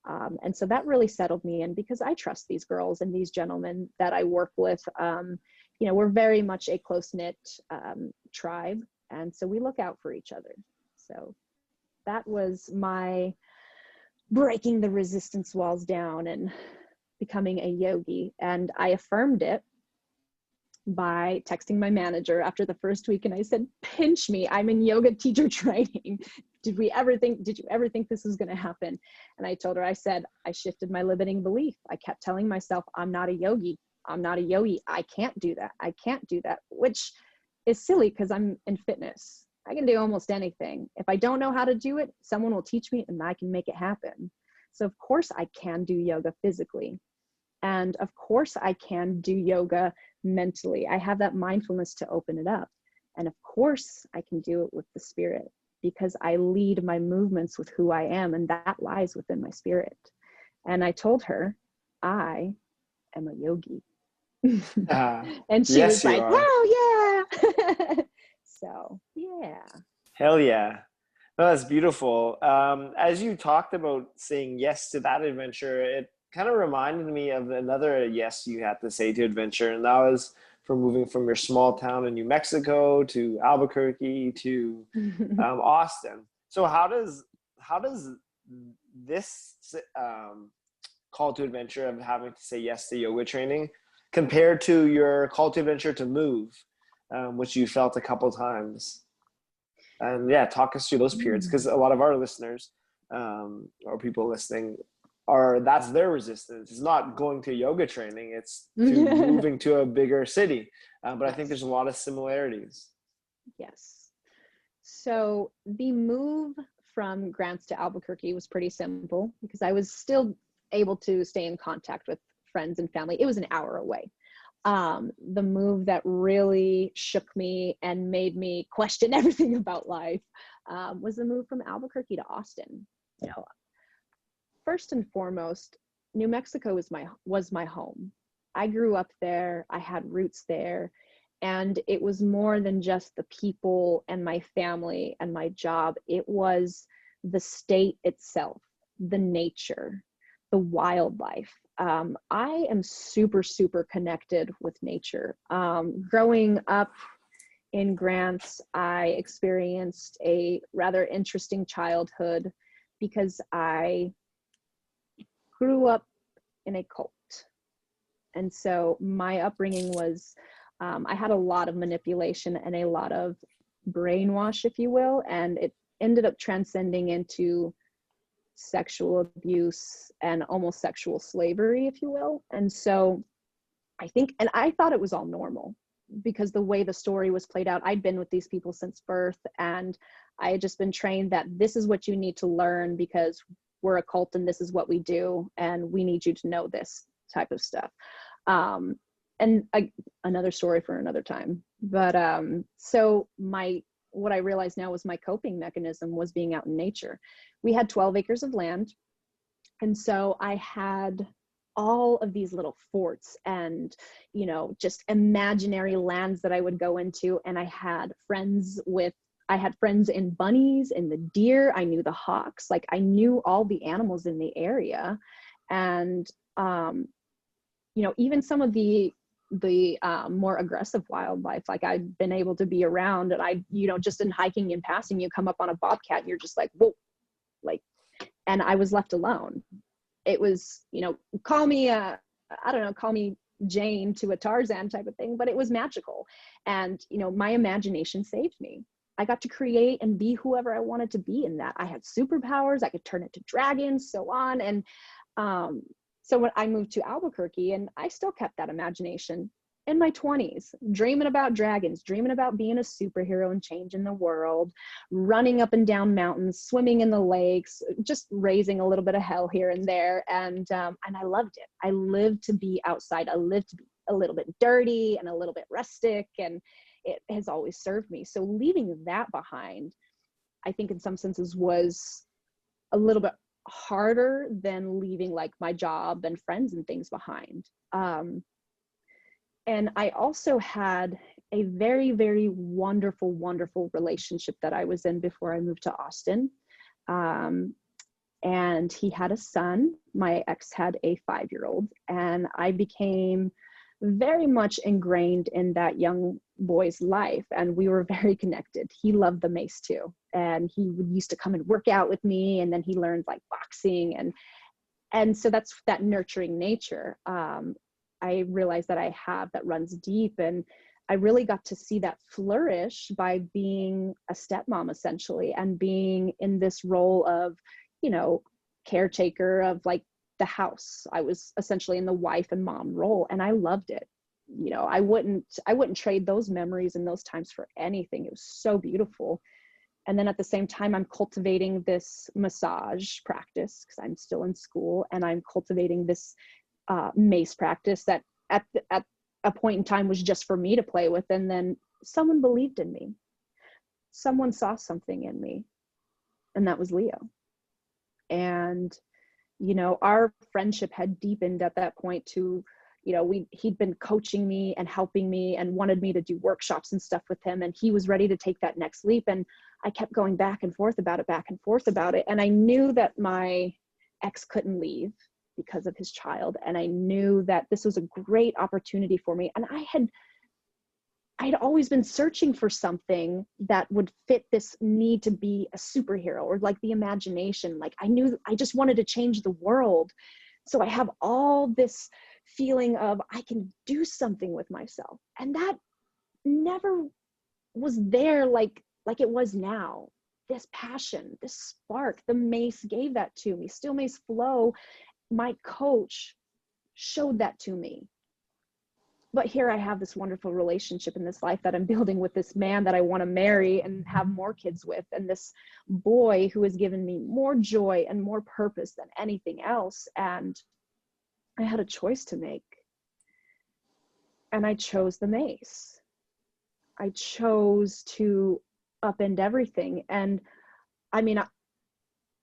And so that really settled me in, because I trust these girls and these gentlemen that I work with. You know, we're very much a close-knit tribe, and so we look out for each other. So that was my breaking the resistance walls down and becoming a yogi. And I affirmed it by texting my manager after the first week, and I said, pinch me, I'm in yoga teacher training. Did you ever think this was going to happen? And I told her, I said, I shifted my limiting belief. I kept telling myself, I'm not a yogi. I'm not a yogi. I can't do that. I can't do that, which is silly because I'm in fitness. I can do almost anything. If I don't know how to do it, someone will teach me and I can make it happen. So of course I can do yoga physically. And of course I can do yoga mentally. I have that mindfulness to open it up. And of course I can do it with the spirit, because I lead my movements with who I am, and that lies within my spirit. And I told her, I am a yogi. And she Yes, was you like, are. hell yeah. So yeah. Hell yeah. No, that's beautiful. As you talked about saying yes to that adventure, it kind of reminded me of another yes you had to say to adventure, and that was from moving from your small town in New Mexico to Albuquerque to Austin. So how does this call to adventure of having to say yes to yoga training compared to your call to adventure to move, which you felt a couple times? And yeah, talk us through those periods, because a lot of our listeners or people listening that's their resistance. It's not going to yoga training, it's to moving to a bigger city. But I think there's a lot of similarities. Yes. So the move from Grants to Albuquerque was pretty simple, because I was still able to stay in contact with friends and family. It was an hour away. The move that really shook me and made me question everything about life was the move from Albuquerque to Austin. You know, first and foremost, New Mexico was my home. I grew up there. I had roots there. And it was more than just the people and my family and my job. It was the state itself, the nature, the wildlife. I am super, super connected with nature. Growing up in Grants, I experienced a rather interesting childhood because I grew up in a cult. And so my upbringing was, I had a lot of manipulation and a lot of brainwash, if you will, and it ended up transcending into sexual abuse and almost sexual slavery, if you will. And so I think, and I thought it was all normal because the way the story was played out, I'd been with these people since birth, and I had just been trained that this is what you need to learn because we're a cult and this is what we do and we need you to know this type of stuff. Another story for another time. But so my what I realized now was my coping mechanism was being out in nature. We had 12 acres of land. And so I had all of these little forts and, you know, just imaginary lands that I would go into. And I had friends in bunnies and the deer. I knew the hawks, like I knew all the animals in the area. And, you know, even some of the more aggressive wildlife, like I've been able to be around, and you know, just in hiking and passing, you come up on a bobcat and you're just like, whoa, like, and I was left alone. It was, you know, call me Jane to a Tarzan type of thing, but it was magical. And, you know, my imagination saved me. I got to create and be whoever I wanted to be in that. I had superpowers, I could turn into dragons, so on. And so when I moved to Albuquerque, and I still kept that imagination in my 20s, dreaming about dragons, dreaming about being a superhero and changing the world, running up and down mountains, swimming in the lakes, just raising a little bit of hell here and there. And I loved it. I lived to be outside. I lived to be a little bit dirty and a little bit rustic, and it has always served me. So leaving that behind, I think in some senses was a little bit harder than leaving like my job and friends and things behind. And I also had a very, very wonderful, wonderful relationship that I was in before I moved to Austin. And he had a son. My ex had a 5-year-old, and I became very much ingrained in that young boy's life, and we were very connected. He loved the Mace too, and he used to come and work out with me, and then he learned like boxing, and so that's that nurturing nature. I realized that I have that runs deep, and I really got to see that flourish by being a stepmom essentially, and being in this role of, you know, caretaker of like the house. I was essentially in the wife and mom role, and I loved it. You know, I wouldn't trade those memories and those times for anything. It was so beautiful. And then at the same time, I'm cultivating this massage practice because I'm still in school, and I'm cultivating this mace practice that at a point in time was just for me to play with. And then someone believed in me. Someone saw something in me, and that was Leo. And, you know, our friendship had deepened at that point to, you know, he'd been coaching me and helping me and wanted me to do workshops and stuff with him. And he was ready to take that next leap. And I kept going back and forth about it. And I knew that my ex couldn't leave because of his child. And I knew that this was a great opportunity for me. And I'd always been searching for something that would fit this need to be a superhero, or like the imagination. Like I just wanted to change the world. So I have all this feeling of I can do something with myself. And that never was there like it was now. This passion, this spark, the Mace gave that to me. Still Mace Flow, my coach, showed that to me. But here I have this wonderful relationship in this life that I'm building with this man that I want to marry and have more kids with, and this boy who has given me more joy and more purpose than anything else. And I had a choice to make, and I chose the Mace. I chose to upend everything. And I mean,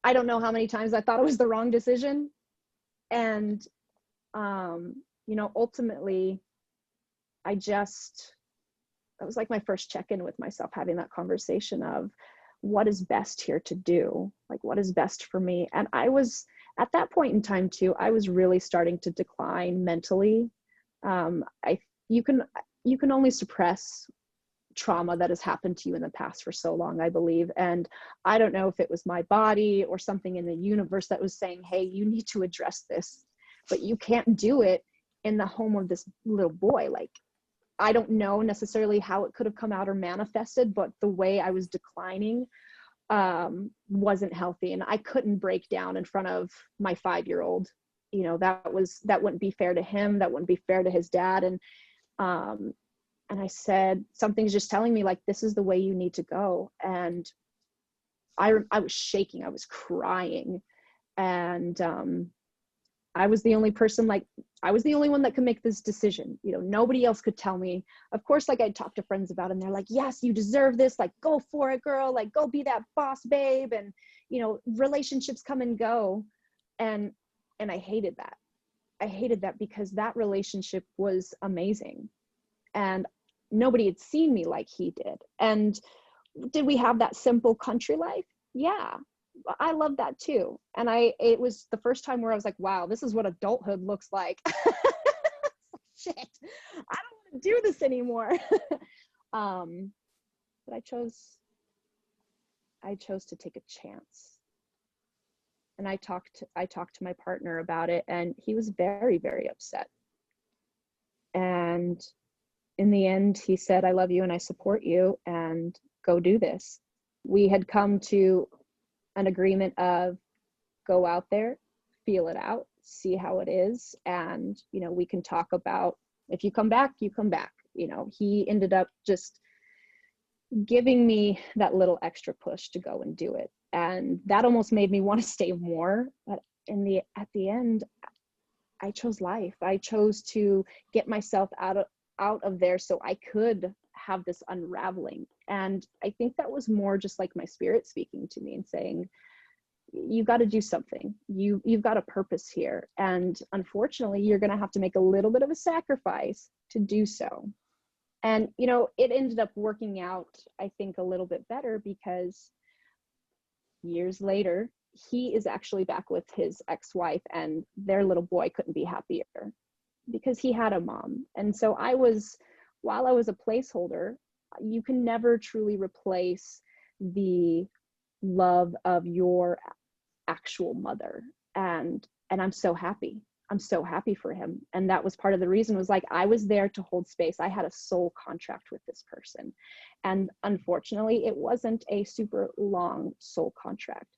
I don't know how many times I thought it was the wrong decision. And, you know, ultimately, that was like my first check-in with myself, having that conversation of what is best here to do, like what is best for me. And I was at that point in time too, I was really starting to decline mentally. You can only suppress trauma that has happened to you in the past for so long, I believe. And I don't know if it was my body or something in the universe that was saying, hey, you need to address this, but you can't do it in the home of this little boy. Like, I don't know necessarily how it could have come out or manifested, but the way I was declining wasn't healthy. And I couldn't break down in front of my 5-year-old. You know, that wouldn't be fair to him. That wouldn't be fair to his dad. And I said, something's just telling me like, this is the way you need to go. And I was shaking, I was crying. And I was the only person, like, I was the only one that could make this decision. You know, nobody else could tell me. Of course, like, I'd talk to friends about it, and they're like, yes, you deserve this. Like, go for it, girl. Like, go be that boss babe. And, you know, relationships come and go. And I hated that. I hated that because that relationship was amazing. And nobody had seen me like he did. And did we have that simple country life? Yeah. I love that too. And it was the first time where I was like, wow, this is what adulthood looks like. Shit, I don't want to do this anymore. But I chose to take a chance. And I talked to my partner about it, and he was very, very upset. And in the end, he said, I love you and I support you, and go do this. We had come to an agreement of go out there, feel it out, see how it is. And, you know, we can talk about, if you come back, you come back. You know, he ended up just giving me that little extra push to go and do it. And that almost made me want to stay more. But at the end, I chose life. I chose to get myself out of there so I could have this unraveling. And I think that was more just like my spirit speaking to me and saying, you got to do something. You've got a purpose here. And unfortunately, you're going to have to make a little bit of a sacrifice to do so. And, you know, it ended up working out, I think, a little bit better, because years later, he is actually back with his ex-wife, and their little boy couldn't be happier because he had a mom. And so while I was a placeholder, you can never truly replace the love of your actual mother. And I'm so happy. I'm so happy for him. And that was part of the reason, was like, I was there to hold space. I had a soul contract with this person. And unfortunately, it wasn't a super long soul contract.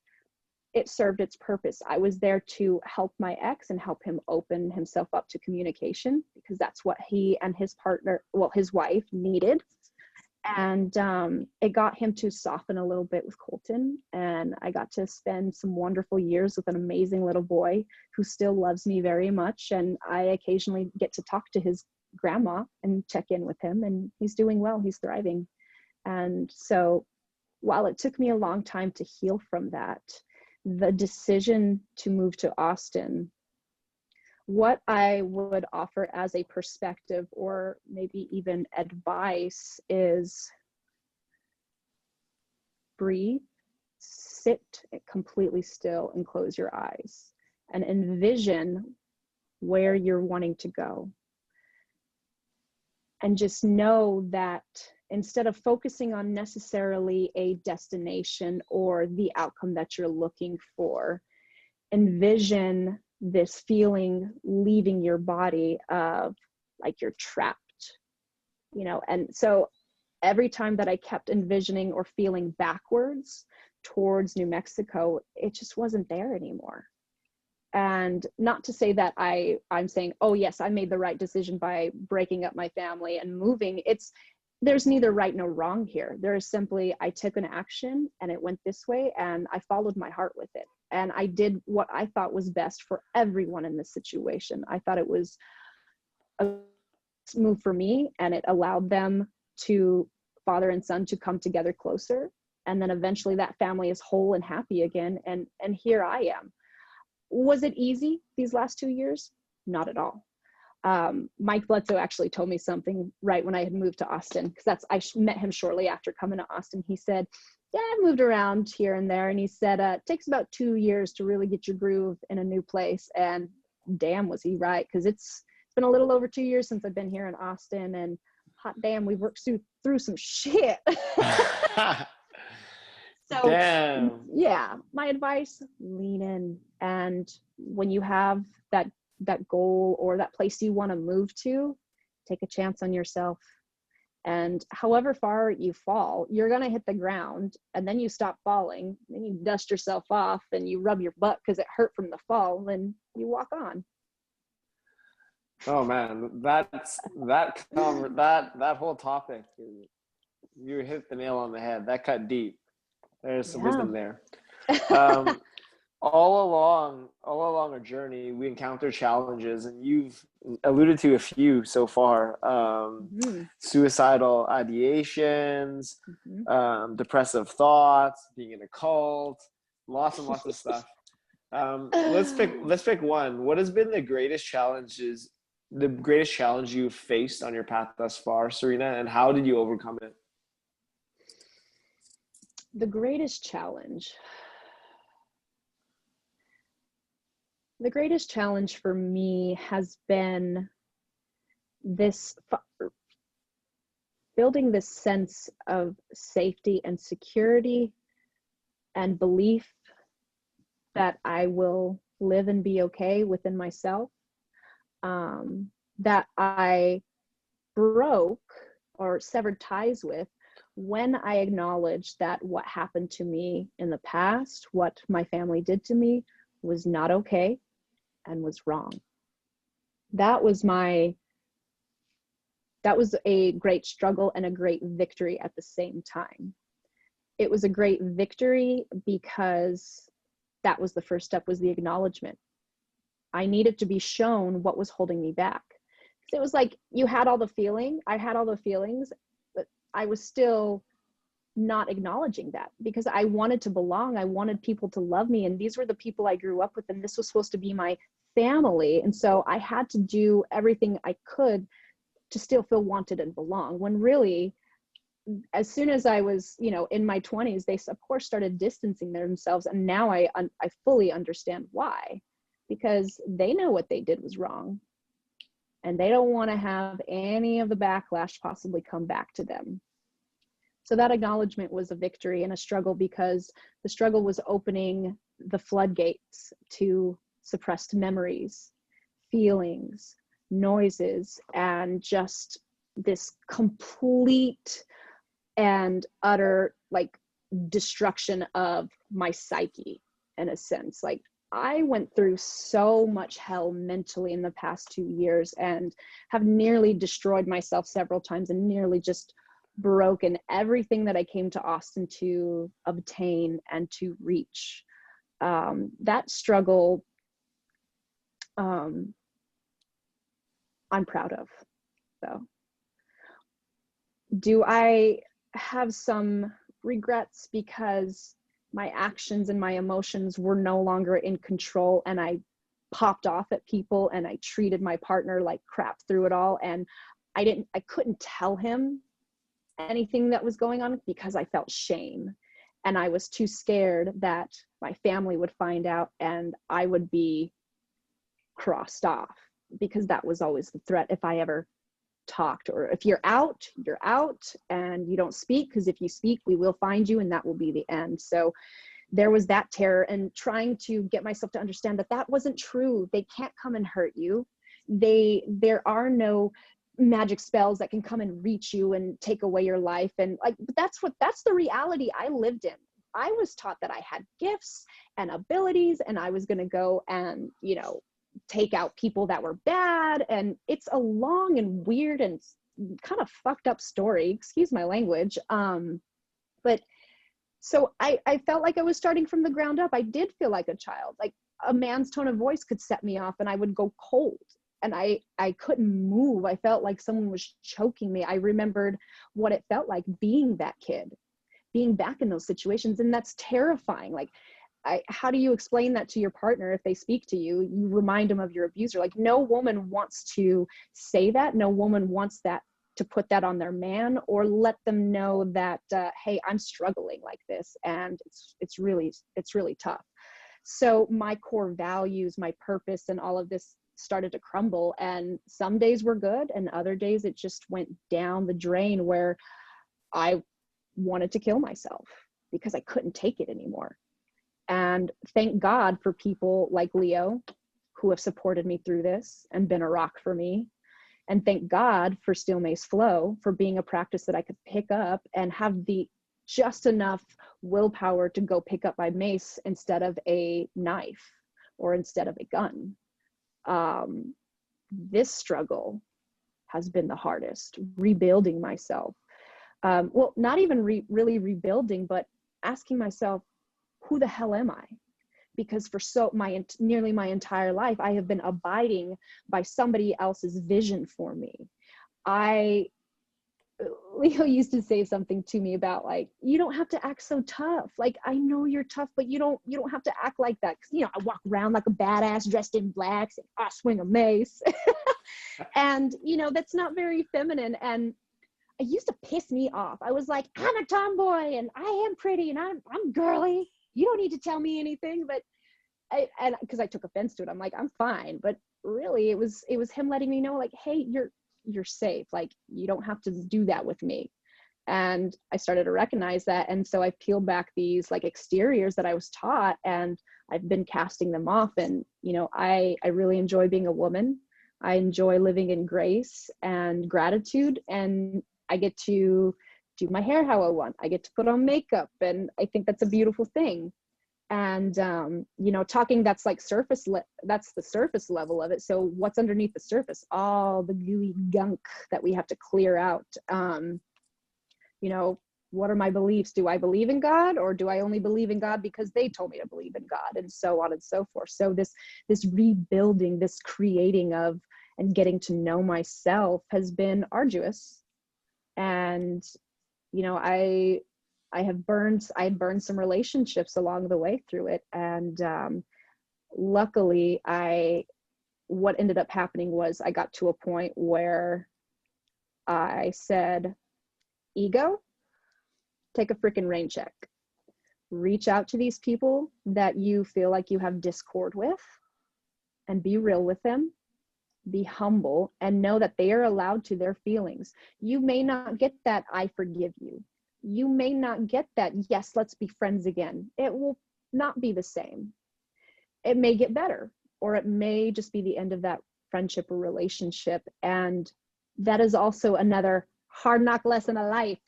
It served its purpose. I was there to help my ex and help him open himself up to communication, because that's what he and his partner, well, his wife, needed. And it got him to soften a little bit with Colton. And I got to spend some wonderful years with an amazing little boy who still loves me very much. And I occasionally get to talk to his grandma and check in with him, and he's doing well, he's thriving. And so while it took me a long time to heal from that, the decision to move to Austin, what I would offer as a perspective, or maybe even advice, is breathe, sit completely still and close your eyes and envision where you're wanting to go. And just know that instead of focusing on necessarily a destination or the outcome that you're looking for, envision this feeling leaving your body of like you're trapped, you know. And so every time that I kept envisioning or feeling backwards towards New Mexico, it just wasn't there anymore. And not to say that I'm saying, oh yes, I made the right decision by breaking up my family and moving. There's neither right nor wrong here. There is simply, I took an action and it went this way, and I followed my heart with it. And I did what I thought was best for everyone in this situation. I thought it was a move for me, and it allowed them to, father and son, to come together closer. And then eventually that family is whole and happy again. And here I am. Was it easy these last 2 years? Not at all. Mike Bledsoe actually told me something right when I had moved to Austin, because I met him shortly after coming to Austin. He said, yeah, I moved around here and there. And he said, it takes about 2 years to really get your groove in a new place. And damn, was he right, because it's been a little over 2 years since I've been here in Austin, and hot damn, we've worked through some shit. So damn. Yeah, my advice, lean in. And when you have that goal or that place you want to move to, take a chance on yourself. And however far you fall, you're going to hit the ground, and then you stop falling, then you dust yourself off and you rub your butt because it hurt from the fall, and you walk on. Oh man, that whole topic, you hit the nail on the head. That cut deep. There's some wisdom there. all along our journey, we encounter challenges, and you've alluded to a few so far. Mm-hmm. Suicidal ideations, Mm-hmm. depressive thoughts, being in a cult, lots and lots of stuff. Let's pick one. What has been the greatest challenge you've faced on your path thus far, Serena, and how did you overcome it? The greatest challenge. The greatest challenge for me has been this building this sense of safety and security and belief that I will live and be okay within myself. That I broke or severed ties with when I acknowledged that what happened to me in the past, what my family did to me, was not okay and was wrong. That was a great struggle and a great victory at the same time. It was a great victory because that was the first step, was the acknowledgement. I needed to be shown what was holding me back. It was like I had all the feelings, but I was still not acknowledging that because I wanted to belong. I wanted people to love me. And these were the people I grew up with. And this was supposed to be my family. And so I had to do everything I could to still feel wanted and belong, when really, as soon as I was, in my 20s, they of course started distancing themselves. And now I fully understand why, because they know what they did was wrong. And they don't want to have any of the backlash possibly come back to them. So that acknowledgement was a victory and a struggle, because the struggle was opening the floodgates to suppressed memories, feelings, noises, and just this complete and utter destruction of my psyche, in a sense. I went through so much hell mentally in the past 2 years and have nearly destroyed myself several times and nearly just broken everything that I came to Austin to obtain and to reach. That struggle, I'm proud of. So, do I have some regrets because my actions and my emotions were no longer in control, and I popped off at people and I treated my partner like crap through it all, and I couldn't tell him anything that was going on because I felt shame, and I was too scared that my family would find out and I would be crossed off, because that was always the threat. If I ever talked, or if you're out and you don't speak, because if you speak we will find you and that will be the end. So there was that terror, and trying to get myself to understand that that wasn't true. They can't come and hurt you. There are no magic spells that can come and reach you and take away your life. And that's the reality I lived in. I was taught that I had gifts and abilities, and I was going to go and take out people that were bad. And it's a long and weird and kind of fucked up story, excuse my language. But so I felt like I was starting from the ground up. I did feel like a child. Like, a man's tone of voice could set me off and I would go cold, and I couldn't move. I felt like someone was choking me. I remembered what it felt like being that kid, being back in those situations. And that's terrifying. How do you explain that to your partner if they speak to you? You remind them of your abuser. No woman wants to say that. No woman wants that, to put that on their man, or let them know that, hey, I'm struggling like this, and it's really tough. So my core values, my purpose, and all of this started to crumble. And some days were good, and other days it just went down the drain, where I wanted to kill myself because I couldn't take it anymore. And thank God for people like Leo, who have supported me through this and been a rock for me. And thank God for Still Mace Flow, for being a practice that I could pick up and have the just enough willpower to go pick up my mace instead of a knife or instead of a gun. This struggle has been the hardest, rebuilding myself. Well, not even really rebuilding, but asking myself, who the hell am I? because for nearly my entire life, I have been abiding by somebody else's vision for me. Leo used to say something to me about like, you don't have to act so tough. Like, I know you're tough, but you don't have to act like that. Cause I walk around like a badass dressed in blacks and I swing a mace. And, that's not very feminine. And it used to piss me off. I was like, I'm a tomboy and I am pretty and I'm girly. You don't need to tell me anything. But because I took offense to it, I'm like, I'm fine. But really it was him letting me know like, hey, you're safe. Like, you don't have to do that with me. And I started to recognize that. And so I peeled back these like exteriors that I was taught, and I've been casting them off. And, I really enjoy being a woman. I enjoy living in grace and gratitude, and I get to do my hair how I want. I get to put on makeup, and I think that's a beautiful thing. And talking, that's like that's the surface level of it. So what's underneath the surface? All the gooey gunk that we have to clear out. What are my beliefs? Do I believe in God, or do I only believe in God because they told me to believe in God, and so on and so forth. So this rebuilding, this creating of and getting to know myself has been arduous. And I burned some relationships along the way through it. And luckily what ended up happening was I got to a point where I said, ego, take a freaking rain check. Reach out to these people that you feel like you have discord with and be real with them. Be humble and know that they are allowed to their feelings. You may not get that I forgive you. You may not get that, yes, let's be friends again. It will not be the same. It may get better, or it may just be the end of that friendship or relationship. And that is also another hard knock lesson of life.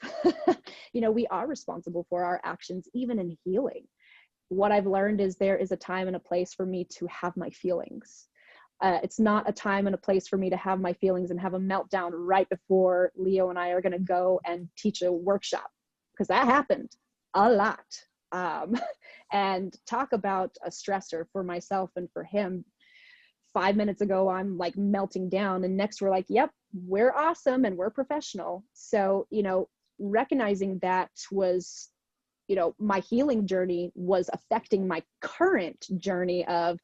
We are responsible for our actions, even in healing. What I've learned is there is a time and a place for me to have my feelings. It's not a time and a place for me to have my feelings and have a meltdown right before Leo and I are going to go and teach a workshop, because that happened a lot. And talk about a stressor for myself and for him. 5 minutes ago, I'm like melting down, and next we're like, yep, we're awesome and we're professional. So, recognizing that was, my healing journey was affecting my current journey of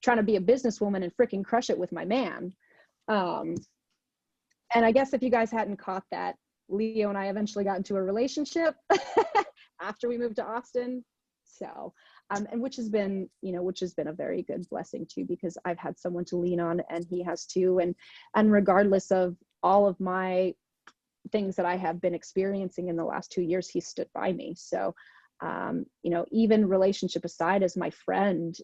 trying to be a businesswoman and freaking crush it with my man. And I guess if you guys hadn't caught that, Leo and I eventually got into a relationship after we moved to Austin. So, and which has been a very good blessing too, because I've had someone to lean on, and he has too. And regardless of all of my things that I have been experiencing in the last 2 years, he stood by me. So, even relationship aside, as my friend,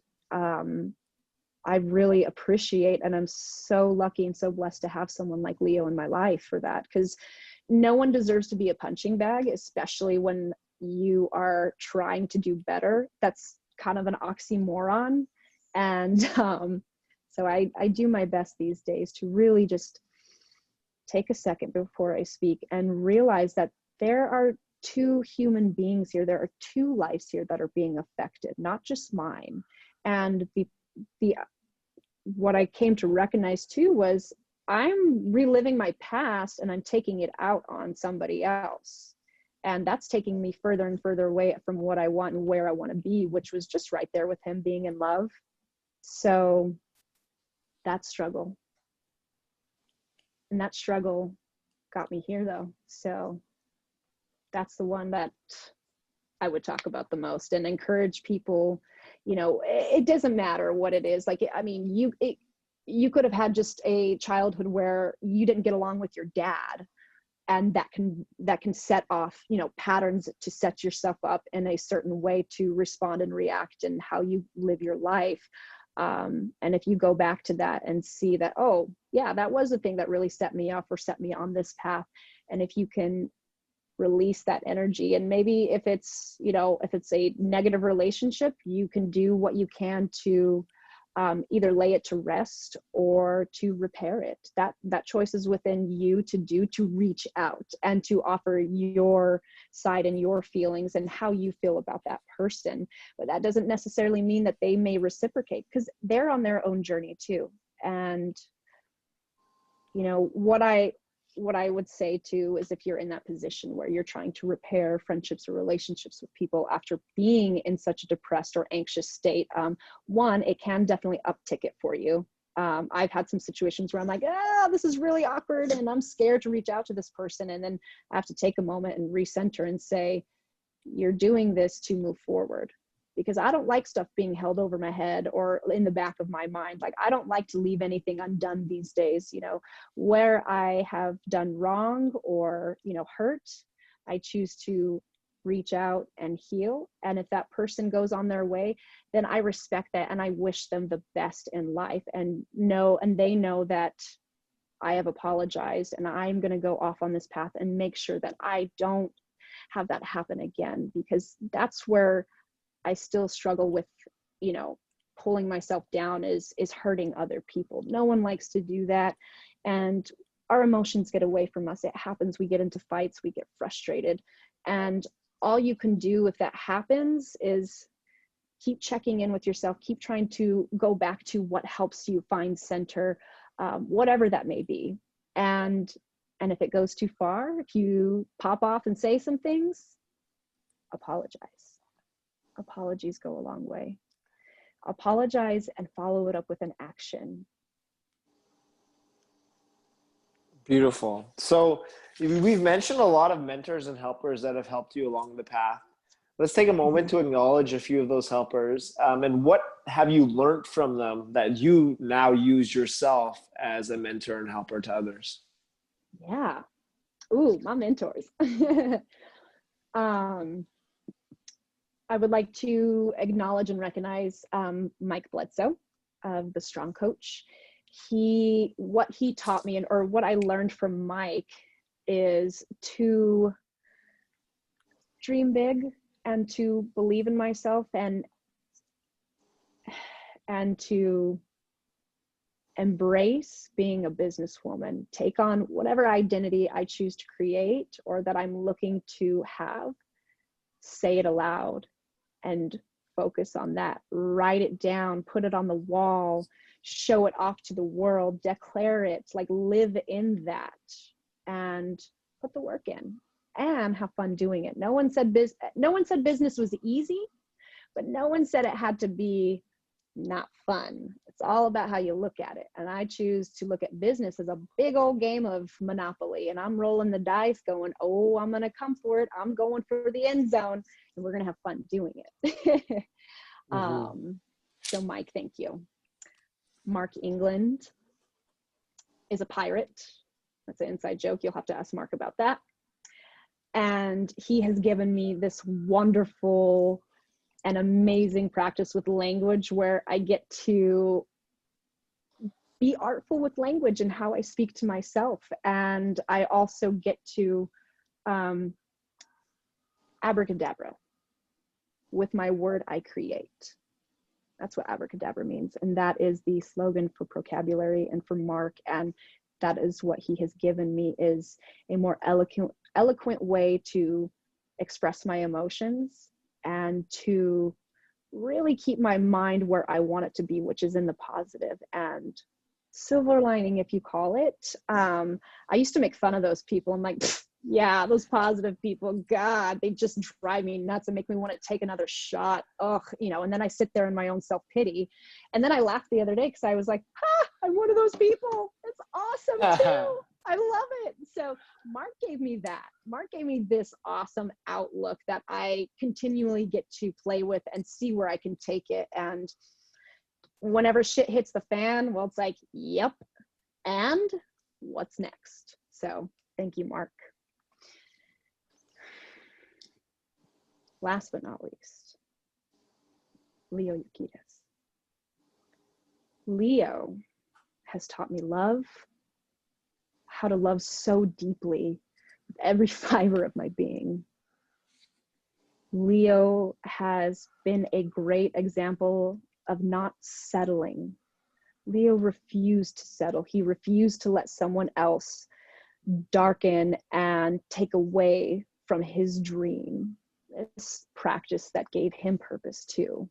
I really appreciate, and I'm so lucky and so blessed to have someone like Leo in my life for that, because no one deserves to be a punching bag, especially when you are trying to do better. That's kind of an oxymoron. And so I do my best these days to really just take a second before I speak and realize that there are two human beings here. There are two lives here that are being affected, not just mine. And what I came to recognize too was I'm reliving my past and I'm taking it out on somebody else. And that's taking me further and further away from what I want and where I want to be, which was just right there with him being in love. So that struggle. And that struggle got me here though. So that's the one that I would talk about the most and encourage people. It doesn't matter what it is. Like, I mean, you could have had just a childhood where you didn't get along with your dad, and that can set off, patterns to set yourself up in a certain way to respond and react and how you live your life. And if you go back to that and see that, oh yeah, that was the thing that really set me off or set me on this path. And if you can release that energy, and maybe if it's a negative relationship, you can do what you can to either lay it to rest or to repair it. That choice is within you to do, to reach out and to offer your side and your feelings and how you feel about that person. But that doesn't necessarily mean that they may reciprocate, because they're on their own journey too. And you know, what I would say too is, if you're in that position where you're trying to repair friendships or relationships with people after being in such a depressed or anxious state, one, it can definitely uptick it for you. I've had some situations where I'm like, this is really awkward and I'm scared to reach out to this person. And then I have to take a moment and recenter and say, you're doing this to move forward. Because I don't like stuff being held over my head or in the back of my mind. Like, I don't like to leave anything undone these days. You know, where I have done wrong or, you know, hurt, I choose to reach out and heal. And if that person goes on their way, then I respect that and I wish them the best in life, and they know that I have apologized and I'm going to go off on this path and make sure that I don't have that happen again, because that's where I still struggle with, you know, pulling myself down is hurting other people. No one likes to do that. And our emotions get away from us. It happens. We get into fights, we get frustrated. And all you can do if that happens is keep checking in with yourself, keep trying to go back to what helps you find center, whatever that may be. And if it goes too far, if you pop off and say some things, apologize. Apologies go a long way. Apologize and follow it up with an action. Beautiful. So we've mentioned a lot of mentors and helpers that have helped you along the path. Let's take a moment to acknowledge a few of those helpers. And what have you learned from them that you now use yourself as a mentor and helper to others? Yeah. Ooh, my mentors. I would like to acknowledge and recognize Mike Bledsoe, the Strong Coach. What he taught me, or what I learned from Mike, is to dream big and to believe in myself, and to embrace being a businesswoman, take on whatever identity I choose to create or that I'm looking to have, say it aloud and focus on that, write it down, put it on the wall, show it off to the world, declare it, like live in that and put the work in and have fun doing it. No one said business was easy, but no one said it had to be not fun. It's all about how you look at it. And I choose to look at business as a big old game of Monopoly, and I'm rolling the dice going, oh, I'm going to come for it. I'm going for the end zone, and we're going to have fun doing it. So Mike, thank you. Mark England is a pirate. That's an inside joke. You'll have to ask Mark about that. And he has given me this wonderful and amazing practice with language where I get to be artful with language and how I speak to myself. And I also get to abracadabra. With my word, I create. That's what abracadabra means. And that is the slogan for Vocabulary and for Mark. And that is what he has given me, is a more eloquent way to express my emotions and to really keep my mind where I want it to be, which is in the positive and silver lining, if you call it. I used to make fun of those people. I'm like, yeah, those positive people, God, they just drive me nuts and make me want to take another shot. Ugh, you know, and then I sit there in my own self-pity. And then I laughed the other day because I was like, I'm one of those people. It's awesome too. I love it. So Mark gave me that. Mark gave me this awesome outlook that I continually get to play with and see where I can take it. And whenever shit hits the fan, well, it's like, yep. And what's next? So thank you, Mark. Last but not least, Leo Yukitas. Leo has taught me love, how to love so deeply with every fiber of my being. Leo has been a great example of not settling. Leo refused to settle. He refused to let someone else darken and take away from his dream, this practice that gave him purpose too.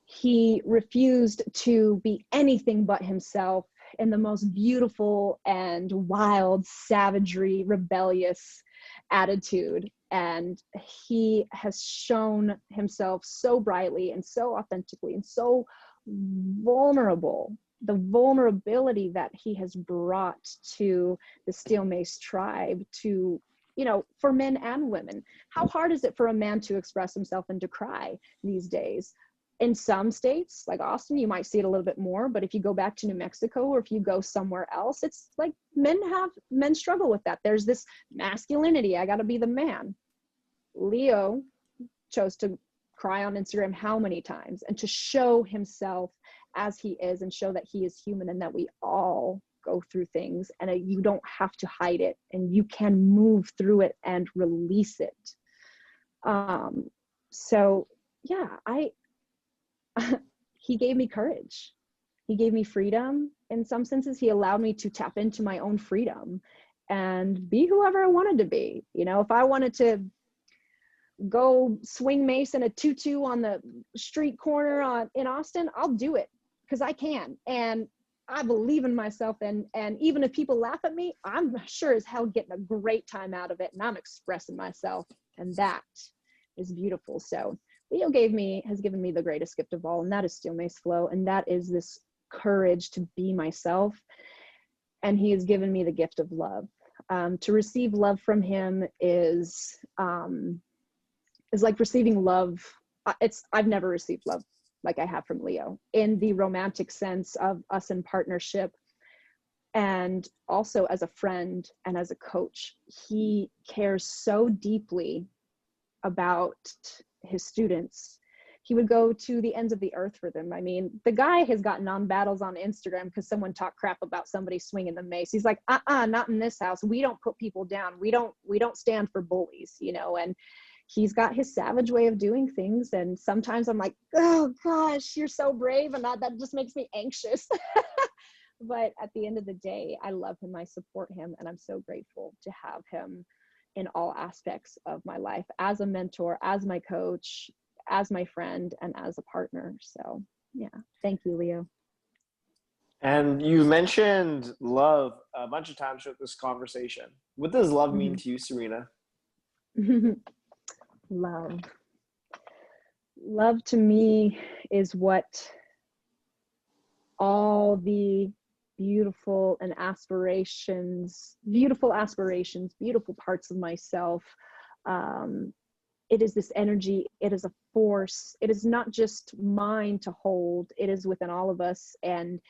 He refused to be anything but himself in the most beautiful and wild, savagery, rebellious attitude. And he has shown himself so brightly and so authentically and so vulnerable. The vulnerability that he has brought to the Steel Mace tribe, to, you know, for men and women. How hard is it for a man to express himself and to cry these days? In some states, like Austin, you might see it a little bit more, but if you go back to New Mexico or if you go somewhere else, it's like men struggle with that. There's this masculinity, I gotta be the man. Leo chose to cry on Instagram how many times, and to show himself as he is and show that he is human and that we all go through things, and you don't have to hide it and you can move through it and release it. So yeah, he gave me courage. He gave me freedom. In some senses, he allowed me to tap into my own freedom and be whoever I wanted to be. You know, if I wanted to go swing mace in a tutu on the street corner in Austin, I'll do it because I can. And I believe in myself. And even if people laugh at me, I'm sure as hell getting a great time out of it. And I'm expressing myself. And that is beautiful. So Leo has given me the greatest gift of all, and that is Steel Mace Flow. And that is this courage to be myself. And he has given me the gift of love. To receive love from him is like receiving love. I've never received love like I have from Leo, in the romantic sense of us in partnership, and also as a friend and as a coach. He cares so deeply about his students. He would go to the ends of the earth for them. I mean, the guy has gotten on battles on Instagram because someone talked crap about somebody swinging the mace. He's like, not in this house. We don't put people down. We don't stand for bullies, you know. And he's got his savage way of doing things. And sometimes I'm like, oh gosh, you're so brave. And that just makes me anxious. But at the end of the day, I love him. I support him. And I'm so grateful to have him in all aspects of my life, as a mentor, as my coach, as my friend, and as a partner. So yeah, thank you, Leo. And you mentioned love a bunch of times throughout this conversation. What does love mean to you, Serena? Love to me is what all the beautiful aspirations, beautiful parts of myself. It is this energy. It is a force. It is not just mine to hold. It is within all of us. And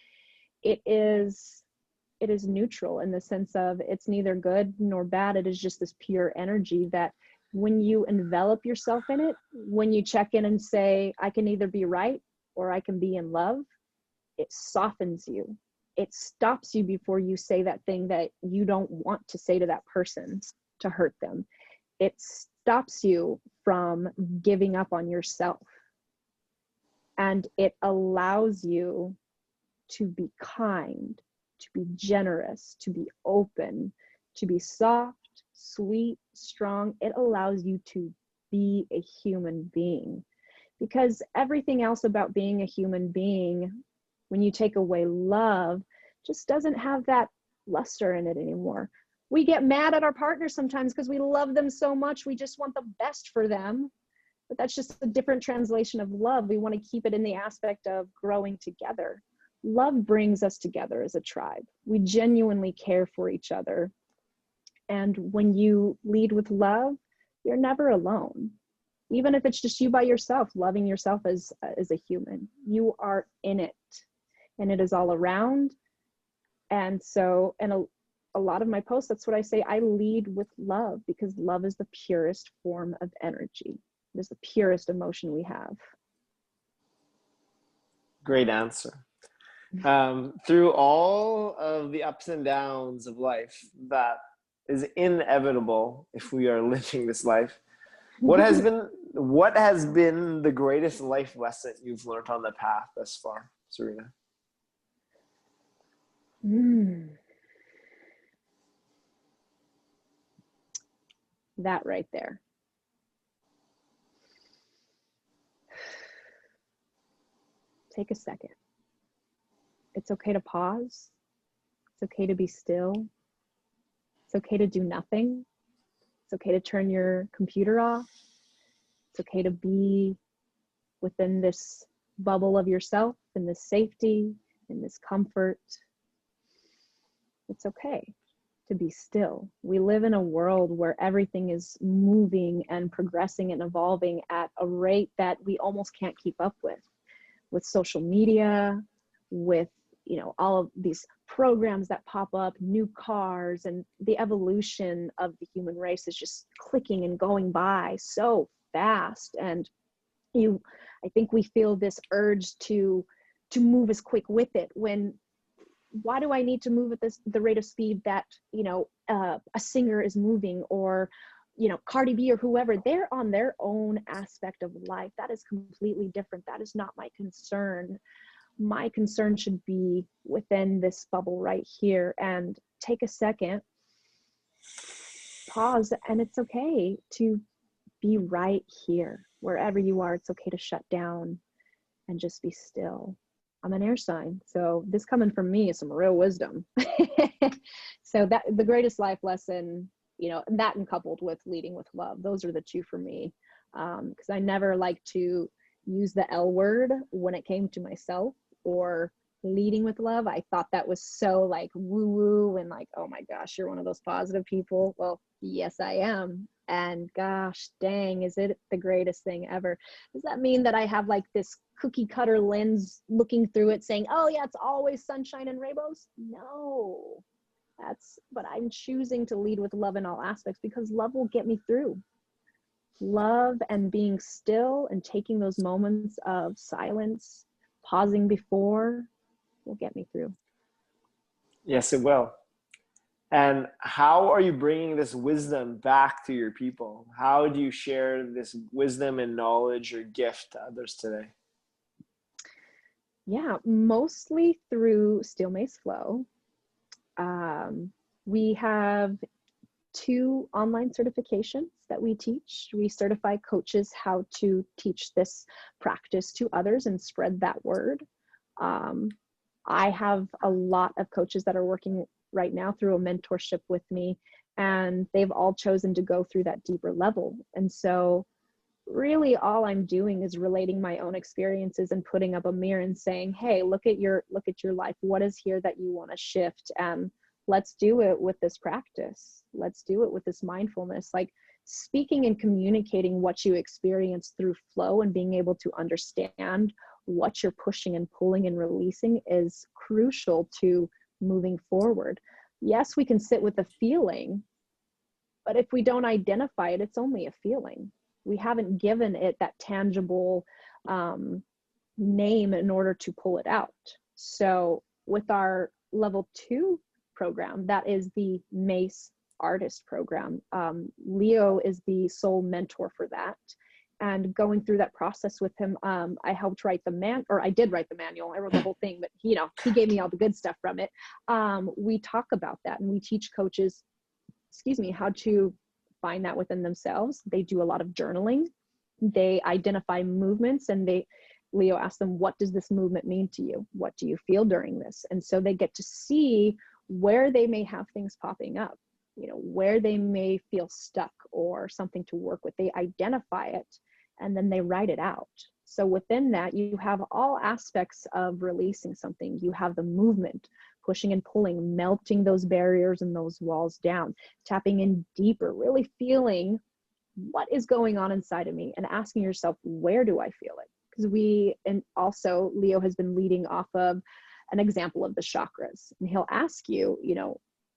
it is neutral in the sense of it's neither good nor bad. It is just this pure energy that when you envelop yourself in it, when you check in and say, I can either be right or I can be in love, it softens you. It stops you before you say that thing that you don't want to say to that person to hurt them. It stops you from giving up on yourself. And it allows you to be kind, to be generous, to be open, to be soft, sweet, strong. It allows you to be a human being. Because everything else about being a human being, when you take away love, just doesn't have that luster in it anymore. We get mad at our partners sometimes because we love them so much. We just want the best for them. But that's just a different translation of love. We want to keep it in the aspect of growing together. Love brings us together as a tribe. We genuinely care for each other. And when you lead with love, you're never alone. Even if it's just you by yourself, loving yourself as a human, you are in it. And it is all around. And so, a lot of my posts, that's what I say, I lead with love, because love is the purest form of energy. It is the purest emotion we have. Great answer. Through all of the ups and downs of life that is inevitable if we are living this life, what has been the greatest life lesson you've learned on the path thus far, Serena? That right there. Take a second. It's okay to pause. It's okay to be still. It's okay to do nothing. It's okay to turn your computer off. It's okay to be within this bubble of yourself, in this safety, in this comfort. It's okay to be still. We live in a world where everything is moving and progressing and evolving at a rate that we almost can't keep up with social media, with all of these programs that pop up, new cars, and the evolution of the human race is just clicking and going by so fast. And I think we feel this urge to move as quick with it, when why do I need to move at the rate of speed that a singer is moving, or Cardi B or whoever? They're on their own aspect of life. That is completely different. That is not my concern. My concern should be within this bubble right here, and take a second, pause, and it's okay to be right here. Wherever you are, it's okay to shut down and just be still. I'm an air sign, so this coming from me is some real wisdom. So that the greatest life lesson, that and coupled with leading with love, those are the two for me. Because I never like to use the L word when it came to myself or leading with love. I thought that was so like woo woo and like, oh my gosh, you're one of those positive people. Well, yes, I am. And gosh dang, is it the greatest thing ever? Does that mean that I have like this cookie cutter lens looking through it saying, oh yeah, it's always sunshine and rainbows? No, but I'm choosing to lead with love in all aspects, because love will get me through. Love and being still and taking those moments of silence, pausing before, will get me through. Yes, it will. And how are you bringing this wisdom back to your people? How do you share this wisdom and knowledge or gift to others today? Yeah, mostly through Still Mace Flow. We have 2 online certifications that we teach. We certify coaches how to teach this practice to others and spread that word. I have a lot of coaches that are working right now through a mentorship with me, and they've all chosen to go through that deeper level. And so really all I'm doing is relating my own experiences and putting up a mirror and saying, hey, look at your life. What is here that you want to shift? And let's do it with this practice. Let's do it with this mindfulness. Like, speaking and communicating what you experience through flow and being able to understand what you're pushing and pulling and releasing is crucial to moving forward. Yes, we can sit with a feeling, but if we don't identify it, it's only a feeling. We haven't given it that tangible name in order to pull it out. So with our level 2 program, that is the Mace Artist program. Leo is the sole mentor for that. And going through that process with him, I helped write I did write the manual. I wrote the whole thing, but he gave me all the good stuff from it. We talk about that, and we teach coaches, how to find that within themselves. They do a lot of journaling. They identify movements, and Leo asks them, what does this movement mean to you? What do you feel during this? And so they get to see where they may have things popping up, where they may feel stuck or something to work with. They identify it, and then they write it out. So within that, you have all aspects of releasing something. You have the movement, pushing and pulling, melting those barriers and those walls down, tapping in deeper, really feeling what is going on inside of me, and asking yourself, where do I feel it? Because and also Leo has been leading off of an example of the chakras, and he'll ask you,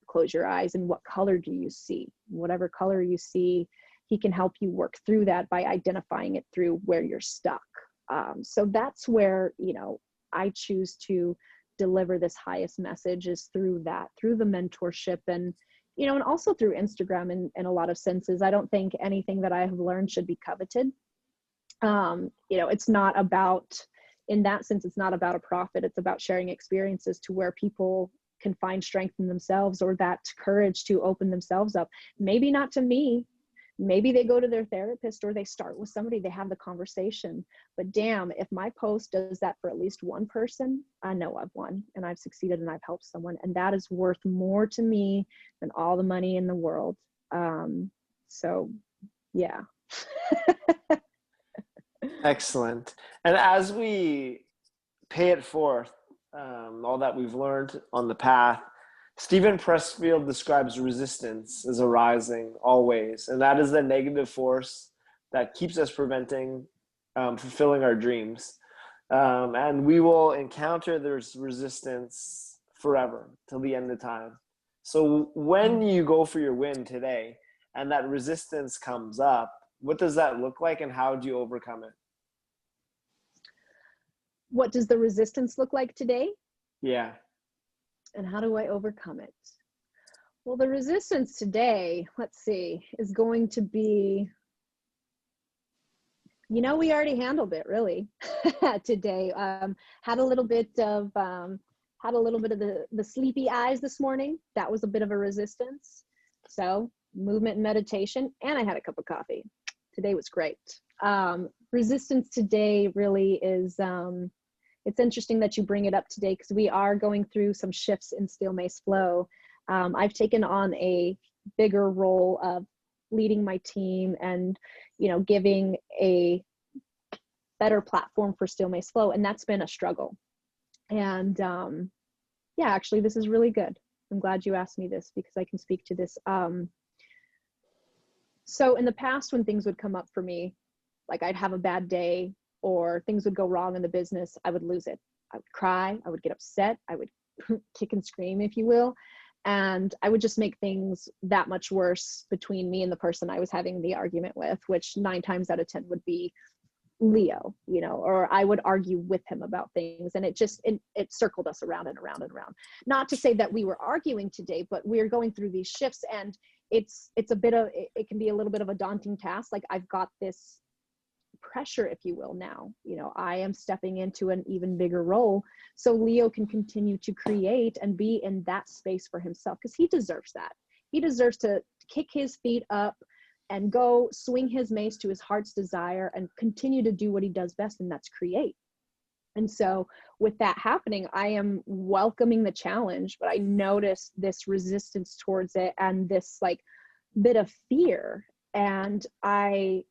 close your eyes, and what color do you see? Whatever color you see, he can help you work through that by identifying it through where you're stuck. So that's where, I choose to deliver this highest message, is through the mentorship and and also through Instagram in a lot of senses. I don't think anything that I have learned should be coveted. It's not about, in that sense, it's not about a profit. It's about sharing experiences to where people can find strength in themselves, or that courage to open themselves up. Maybe not to me. Maybe they go to their therapist, or they start with somebody, they have the conversation. But damn, if my post does that for at least one person, I know I've won and I've succeeded and I've helped someone. And that is worth more to me than all the money in the world. So yeah. Excellent. And as we pay it forth, all that we've learned on the path, Stephen Pressfield describes resistance as arising always, and that is the negative force that keeps us preventing fulfilling our dreams. And we will encounter this resistance forever till the end of time. So when you go for your win today and that resistance comes up, what does that look like, and how do you overcome it? What does the resistance look like today? Yeah. And how do I overcome it? Well, the resistance today, let's see, is going to be, we already handled it really today. Had a little bit of the sleepy eyes this morning. That was a bit of a resistance. So movement and meditation, and I had a cup of coffee. Today was great. Resistance today really is, it's interesting that you bring it up today, because we are going through some shifts in Still Mace Flow. I've taken on a bigger role of leading my team and, giving a better platform for Still Mace Flow. And that's been a struggle. And yeah, actually, this is really good. I'm glad you asked me this, because I can speak to this. So in the past, when things would come up for me, like I'd have a bad day or things would go wrong in the business, I would lose it. I would cry, I would get upset, I would kick and scream, if you will. And I would just make things that much worse between me and the person I was having the argument with, which 9 times out of 10 would be Leo, or I would argue with him about things. And it circled us around and around and around. Not to say that we were arguing today, but we're going through these shifts, and it's a bit of, it can be a little bit of a daunting task. Like I've got this pressure, if you will, now, I am stepping into an even bigger role. So Leo can continue to create and be in that space for himself, because he deserves that. He deserves to kick his feet up and go swing his mace to his heart's desire and continue to do what he does best, and that's create. And so with that happening, I am welcoming the challenge, but I noticed this resistance towards it and this like bit of fear. And I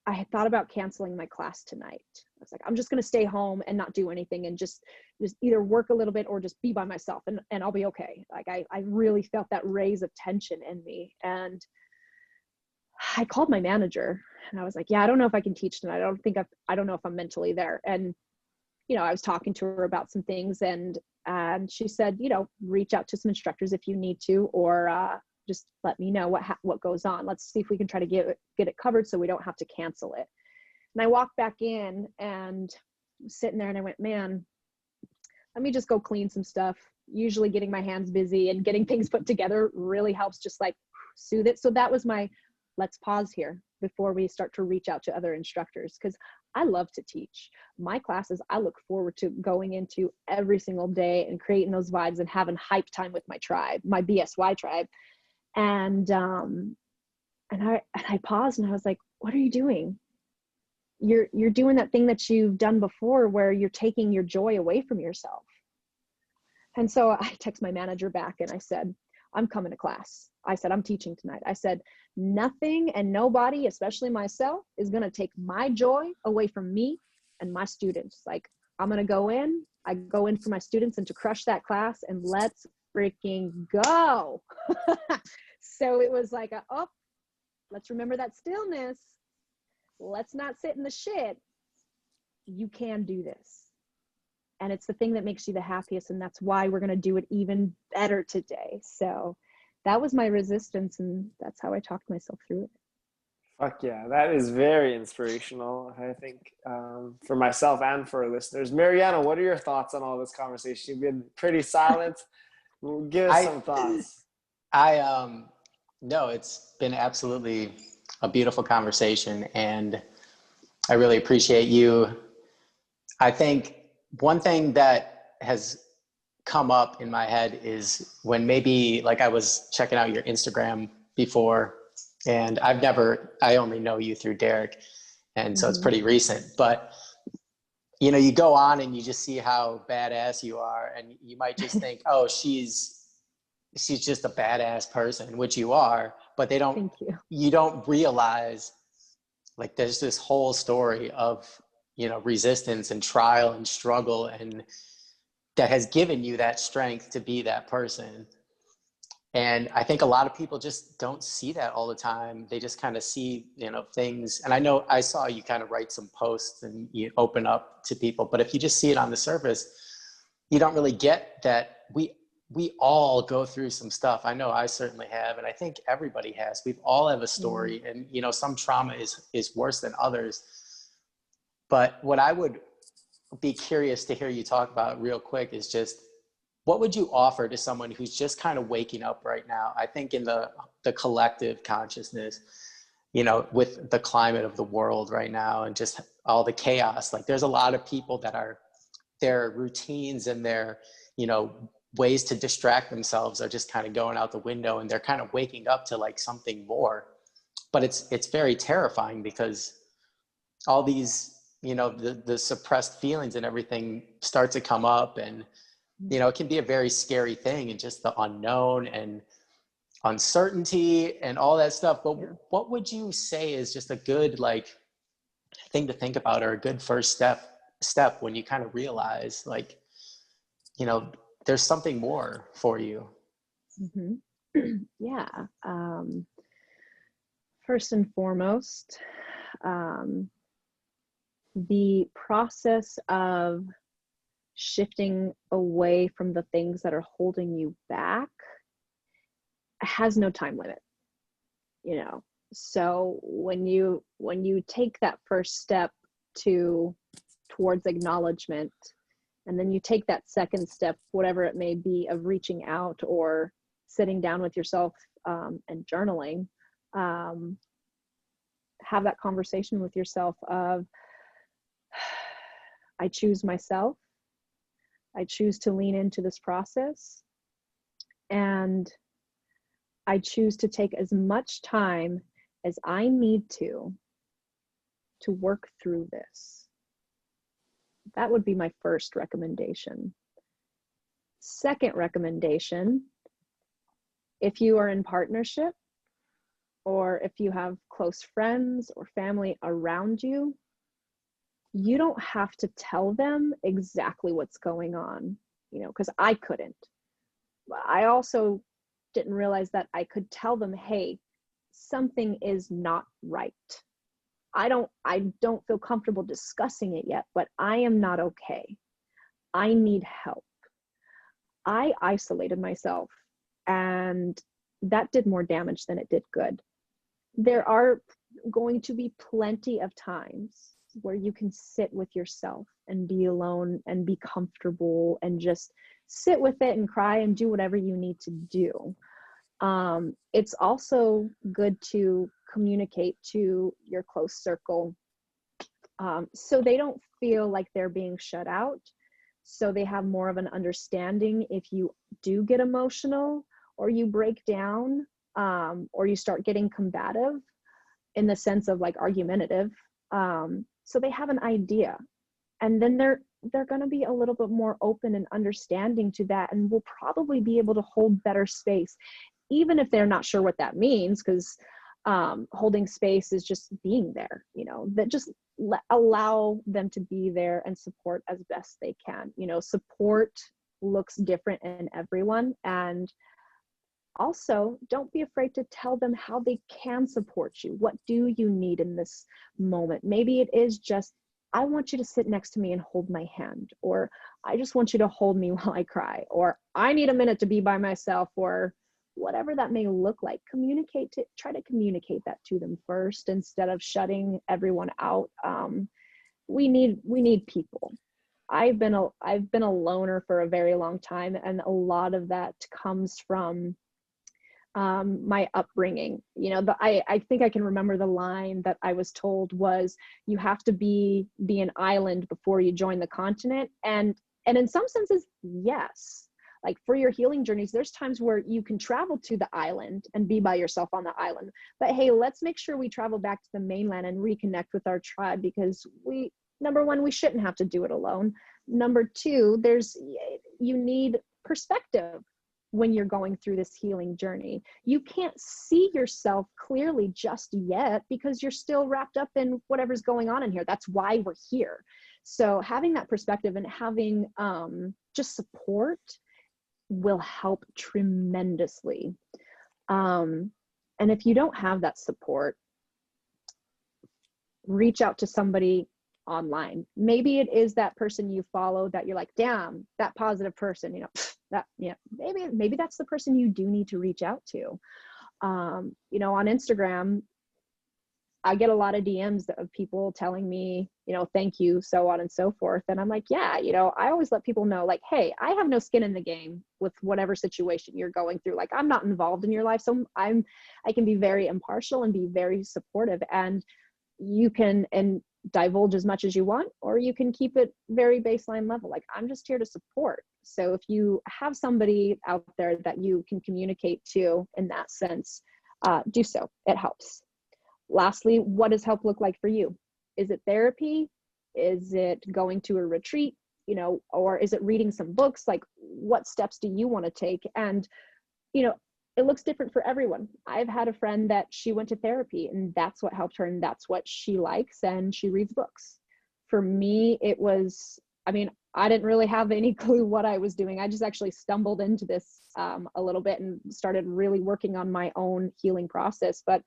had thought about canceling my class tonight. I was like, I'm just going to stay home and not do anything and just either work a little bit or just be by myself, and I'll be okay. Like I really felt that raise of tension in me. And I called my manager and I was like, yeah, I don't know if I can teach tonight. I don't know if I'm mentally there. And, I was talking to her about some things, and she said, reach out to some instructors if you need to, or just let me know what goes on. Let's see if we can try to get it covered so we don't have to cancel it. And I walked back in and was sitting there and I went, man, let me just go clean some stuff. Usually getting my hands busy and getting things put together really helps just like soothe it. So that was my, let's pause here before we start to reach out to other instructors, because I love to teach. My classes, I look forward to going into every single day and creating those vibes and having hype time with my tribe, my BSY tribe. And I paused and I was like, what are you doing? You're doing that thing that you've done before where you're taking your joy away from yourself. And so I text my manager back and I said, I'm coming to class. I said, I'm teaching tonight. I said, nothing and nobody, especially myself, is going to take my joy away from me and my students. Like I'm going to go in, I go in for my students and to crush that class, and let's freaking go. So it was like, let's remember that stillness. Let's not sit in the shit. You can do this. And it's the thing that makes you the happiest. And that's why we're going to do it even better today. So that was my resistance. And that's how I talked myself through it. Fuck yeah. That is very inspirational, I think, for myself and for our listeners. Mariano, what are your thoughts on all this conversation? You've been pretty silent. Give us some thoughts. No, it's been absolutely a beautiful conversation, and I really appreciate you. I think one thing that has come up in my head is when maybe like I was checking out your Instagram before, and I only know you through Derek, and so it's Mm-hmm. pretty recent, but you know, you go on and you just see how badass you are, and you might just think, oh, she's just a badass person, which you are, but Thank you. you don't realize like there's this whole story of, you know, resistance and trial and struggle, and that has given you that strength to be that person. And I think a lot of people just don't see that all the time. They just kind of see, you know, things. And I know I saw you kind of write some posts and you open up to people, but if you just see it on the surface, you don't really get that we all go through some stuff. I know I certainly have, and I think everybody has. We've all have a Yeah. story, and you know, some trauma is worse than others. But what I would be curious to hear you talk about real quick is just what would you offer to someone who's just kind of waking up right now? I think in the collective consciousness, you know, with the climate of the world right now and just all the chaos, like there's a lot of people that are, their routines and their, you know, ways to distract themselves are just kind of going out the window, and they're kind of waking up to like something more. But it's very terrifying because all these, you know, the suppressed feelings and everything start to come up, and you know, it can be a very scary thing, and just the unknown and uncertainty and all that stuff. But Yeah. what would you say is just a good like thing to think about, or a good first step when you kind of realize like, you know, there's something more for you? Mm-hmm. Yeah. First and foremost, um, the process of shifting away from the things that are holding you back has no time limit, you know. So when you take that first step to towards acknowledgement, and then you take that second step, whatever it may be, of reaching out or sitting down with yourself, and journaling, um, have that conversation with yourself of, I choose myself, I choose to lean into this process, and I choose to take as much time as I need to work through this. That would be my first recommendation. Second recommendation, if you are in partnership, or if you have close friends or family around you, you don't have to tell them exactly what's going on, you know, because I couldn't. I also didn't realize that I could tell them, hey, something is not right. I don't feel comfortable discussing it yet, but I am not okay. I need help. I isolated myself, and that did more damage than it did good. There are going to be plenty of times where you can sit with yourself and be alone and be comfortable and just sit with it and cry and do whatever you need to do. It's also good to communicate to your close circle, so they don't feel like they're being shut out. So they have more of an understanding if you do get emotional, or you break down, or you start getting combative in the sense of like argumentative. So they have an idea, and then they're going to be a little bit more open and understanding to that, and will probably be able to hold better space, even if they're not sure what that means, because holding space is just being there, you know, that just allow them to be there and support as best they can. You know, support looks different in everyone, and also don't be afraid to tell them how they can support you. What do you need in this moment? Maybe it is just, I want you to sit next to me and hold my hand, or I just want you to hold me while I cry, or I need a minute to be by myself, or whatever that may look like. Try to communicate that to them first, instead of shutting everyone out. We need people. I've been a loner for a very long time, and a lot of that comes from my upbringing. You know, I think I can remember the line that I was told was, you have to be an island before you join the continent. And in some senses, yes. Like for your healing journeys, there's times where you can travel to the island and be by yourself on the island. But hey, let's make sure we travel back to the mainland and reconnect with our tribe, because number one, we shouldn't have to do it alone. Number two, you need perspective when you're going through this healing journey. You can't see yourself clearly just yet because you're still wrapped up in whatever's going on in here. That's why we're here. So having that perspective and having just support will help tremendously. And if you don't have that support, reach out to somebody online. Maybe it is that person you follow that you're like, damn, that positive person, you know, that, yeah, maybe that's the person you do need to reach out to. You know, on Instagram, I get a lot of DMs of people telling me, you know, thank you, so on and so forth. And I'm like, yeah, you know, I always let people know, like, hey, I have no skin in the game with whatever situation you're going through. Like, I'm not involved in your life. So I can be very impartial and be very supportive. And you can divulge as much as you want, or you can keep it very baseline level. Like, I'm just here to support. So if you have somebody out there that you can communicate to in that sense, do so. It helps. Lastly, what does help look like for you? Is it therapy? Is it going to a retreat? You know, or is it reading some books? Like, what steps do you want to take? And, you know, it looks different for everyone. I've had a friend that she went to therapy and that's what helped her and that's what she likes, and she reads books. For me, it was, I mean, I didn't really have any clue what I was doing. I just actually stumbled into this a little bit and started really working on my own healing process. But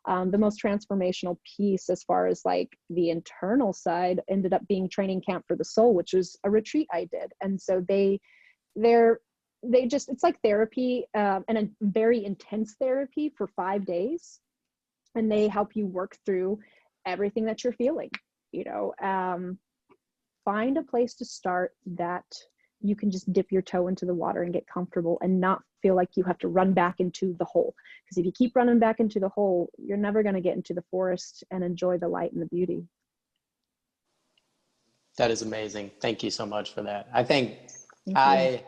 the most transformational piece as far as like the internal side ended up being Training Camp for the Soul, which was a retreat I did. And so it's like therapy, and a very intense therapy for 5 days. And they help you work through everything that you're feeling, you know. Find a place to start that you can just dip your toe into the water and get comfortable and not feel like you have to run back into the hole. Because if you keep running back into the hole, you're never going to get into the forest and enjoy the light and the beauty. That is amazing. Thank you so much for that. I think Thank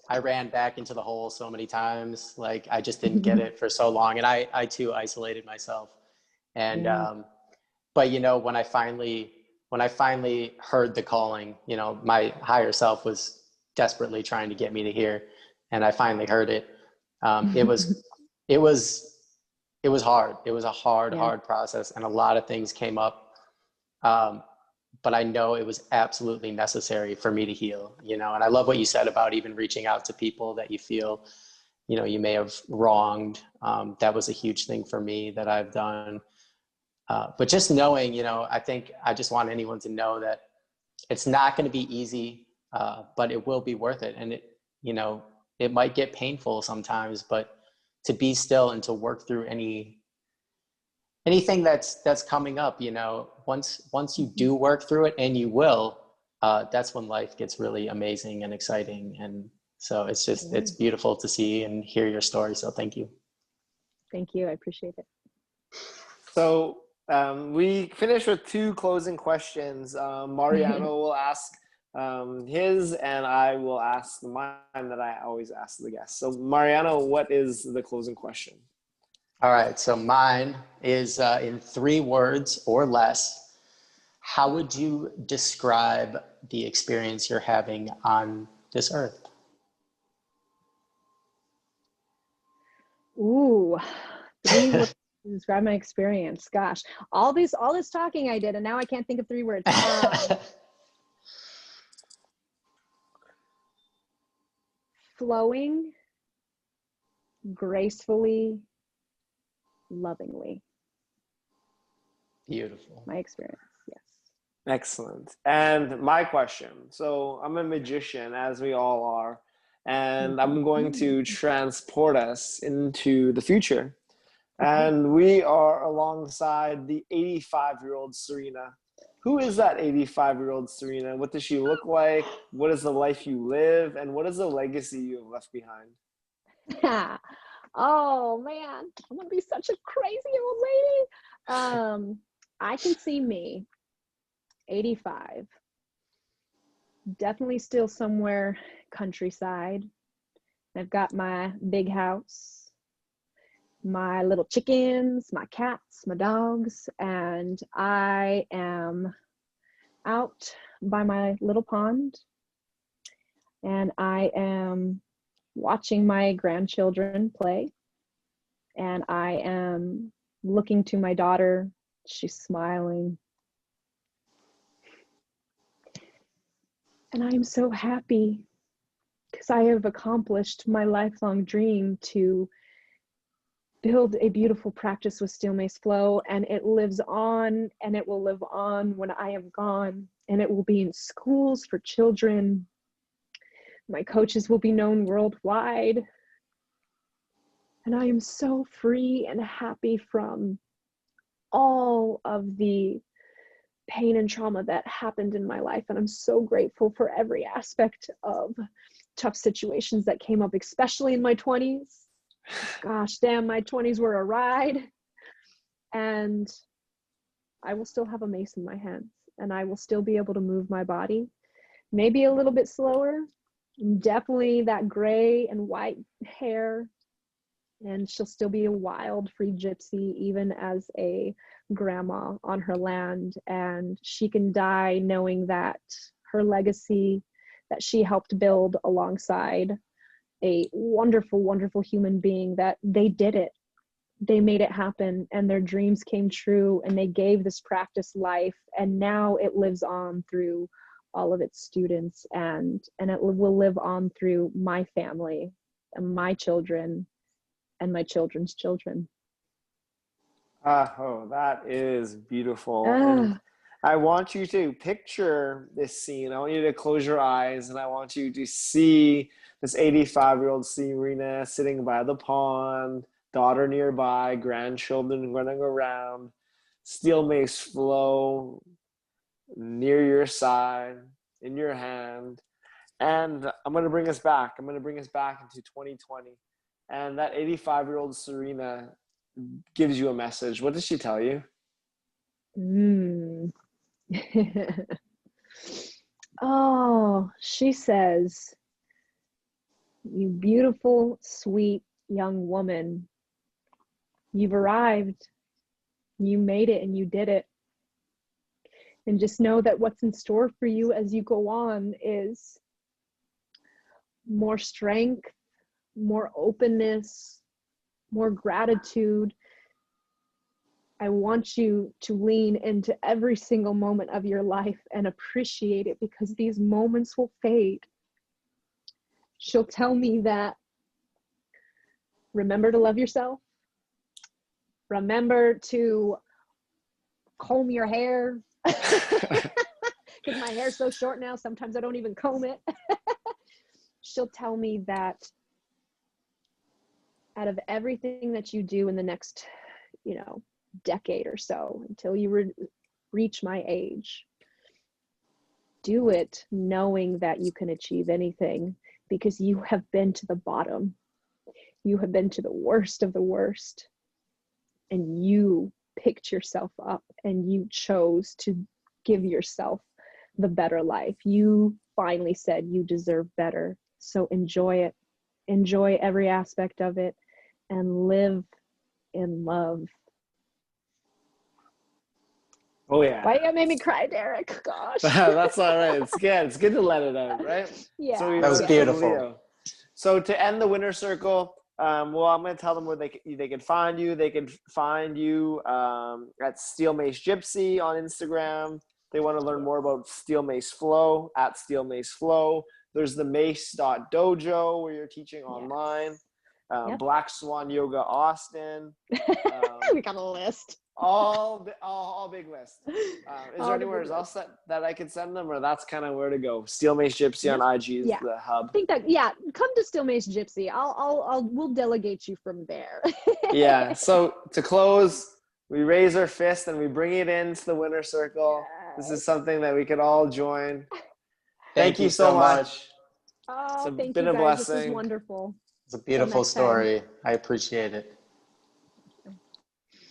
I ran back into the hole so many times. Like, I just didn't get it for so long. And I too isolated myself. And, Yeah. but you know, when I finally heard the calling, you know, my higher self was desperately trying to get me to hear, and I finally heard it. It was hard. It was a hard process, and a lot of things came up. But I know it was absolutely necessary for me to heal, you know. And I love what you said about even reaching out to people that you feel, you know, you may have wronged. That was a huge thing for me that I've done. But just knowing, you know, I think I just want anyone to know that it's not going to be easy, but it will be worth it. And it, you know, it might get painful sometimes, but to be still and to work through anything that's coming up, you know, once you do work through it, and you will, that's when life gets really amazing and exciting. And so it's beautiful to see and hear your story. So thank you. Thank you. I appreciate it. So we finished with 2 closing questions. Mariano will ask his, and I will ask mine that I always ask the guests. So Mariano, what is the closing question? All right. So mine is in 3 words or less. How would you describe the experience you're having on this earth? Ooh, 3 words to describe my experience. Gosh, all this talking I did, and now I can't think of 3 words. Flowing, gracefully, lovingly. Beautiful. My experience, yes. Excellent. And my question. So I'm a magician, as we all are, and I'm going to transport us into the future. And we are alongside the 85-year-old Serena. Who is that 85-year-old Serena? What does she look like? What is the life you live? And what is the legacy you have left behind? Oh man, I'm gonna be such a crazy old lady. I can see me 85, definitely still somewhere countryside. I've got my big house, my little chickens, my cats, my dogs, and I am out by my little pond, and I am watching my grandchildren play, and I am looking to my daughter. She's smiling, and I am so happy because I have accomplished my lifelong dream to build a beautiful practice with Steel Mace Flow, and it lives on, and it will live on when I am gone, and it will be in schools for children. My coaches will be known worldwide, and I am so free and happy from all of the pain and trauma that happened in my life, and I'm so grateful for every aspect of tough situations that came up, especially in my 20s. Gosh damn, my 20s were a ride, and I will still have a mace in my hands, and I will still be able to move my body, maybe a little bit slower, definitely that gray and white hair, and she'll still be a wild free gypsy even as a grandma on her land, and she can die knowing that her legacy that she helped build alongside a wonderful, wonderful human being, that they did it. They made it happen, and their dreams came true, and they gave this practice life, and now it lives on through all of its students, and it will live on through my family and my children and my children's children. Oh, that is beautiful. And I want you to picture this scene. I want you to close your eyes, and I want you to see this 85-year-old Serena sitting by the pond, daughter nearby, grandchildren running around, Steel Mace Flow near your side, in your hand. And I'm going to bring us back. I'm going to bring us back into 2020. And that 85-year-old Serena gives you a message. What does she tell you? Oh, she says, "You beautiful, sweet young woman, you've arrived. You made it, and you did it. And just know that what's in store for you as you go on is more strength, more openness, more gratitude. I want you to lean into every single moment of your life and appreciate it, because these moments will fade." She'll tell me that, remember to love yourself. Remember to comb your hair. Because my hair's so short now, sometimes I don't even comb it. She'll tell me that out of everything that you do in the next, decade or so, until you reach my age, do it knowing that you can achieve anything, because you have been to the bottom. You have been to the worst of the worst, and you picked yourself up, and you chose to give yourself the better life. You finally said you deserve better. So enjoy it. Enjoy every aspect of it, and live in love. Oh, yeah. Why you made me cry, Derek? Gosh. That's all right. It's good. It's good to let it out, right? Yeah. So That was beautiful. So to end the winner circle, I'm going to tell them where they can find you. They can find you at Steel Mace Gypsy on Instagram. They want to learn more about Steel Mace Flow at Steel Mace Flow. There's the Mace.dojo where you're teaching online. Yep. Black Swan Yoga Austin. We got a list. All big list. Is there anywhere else that I could send them, or that's kind of where to go? Steel Mace Gypsy on IG is the hub. I think that come to Steel Mace Gypsy. We'll delegate you from there. Yeah. So to close, we raise our fist and we bring it into the winner circle. Yes. This is something that we could all join. Thank you so much. Oh, thank been you a guys. blessing. This is wonderful. It's a beautiful story. I appreciate it.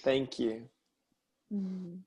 Thank you. Mm.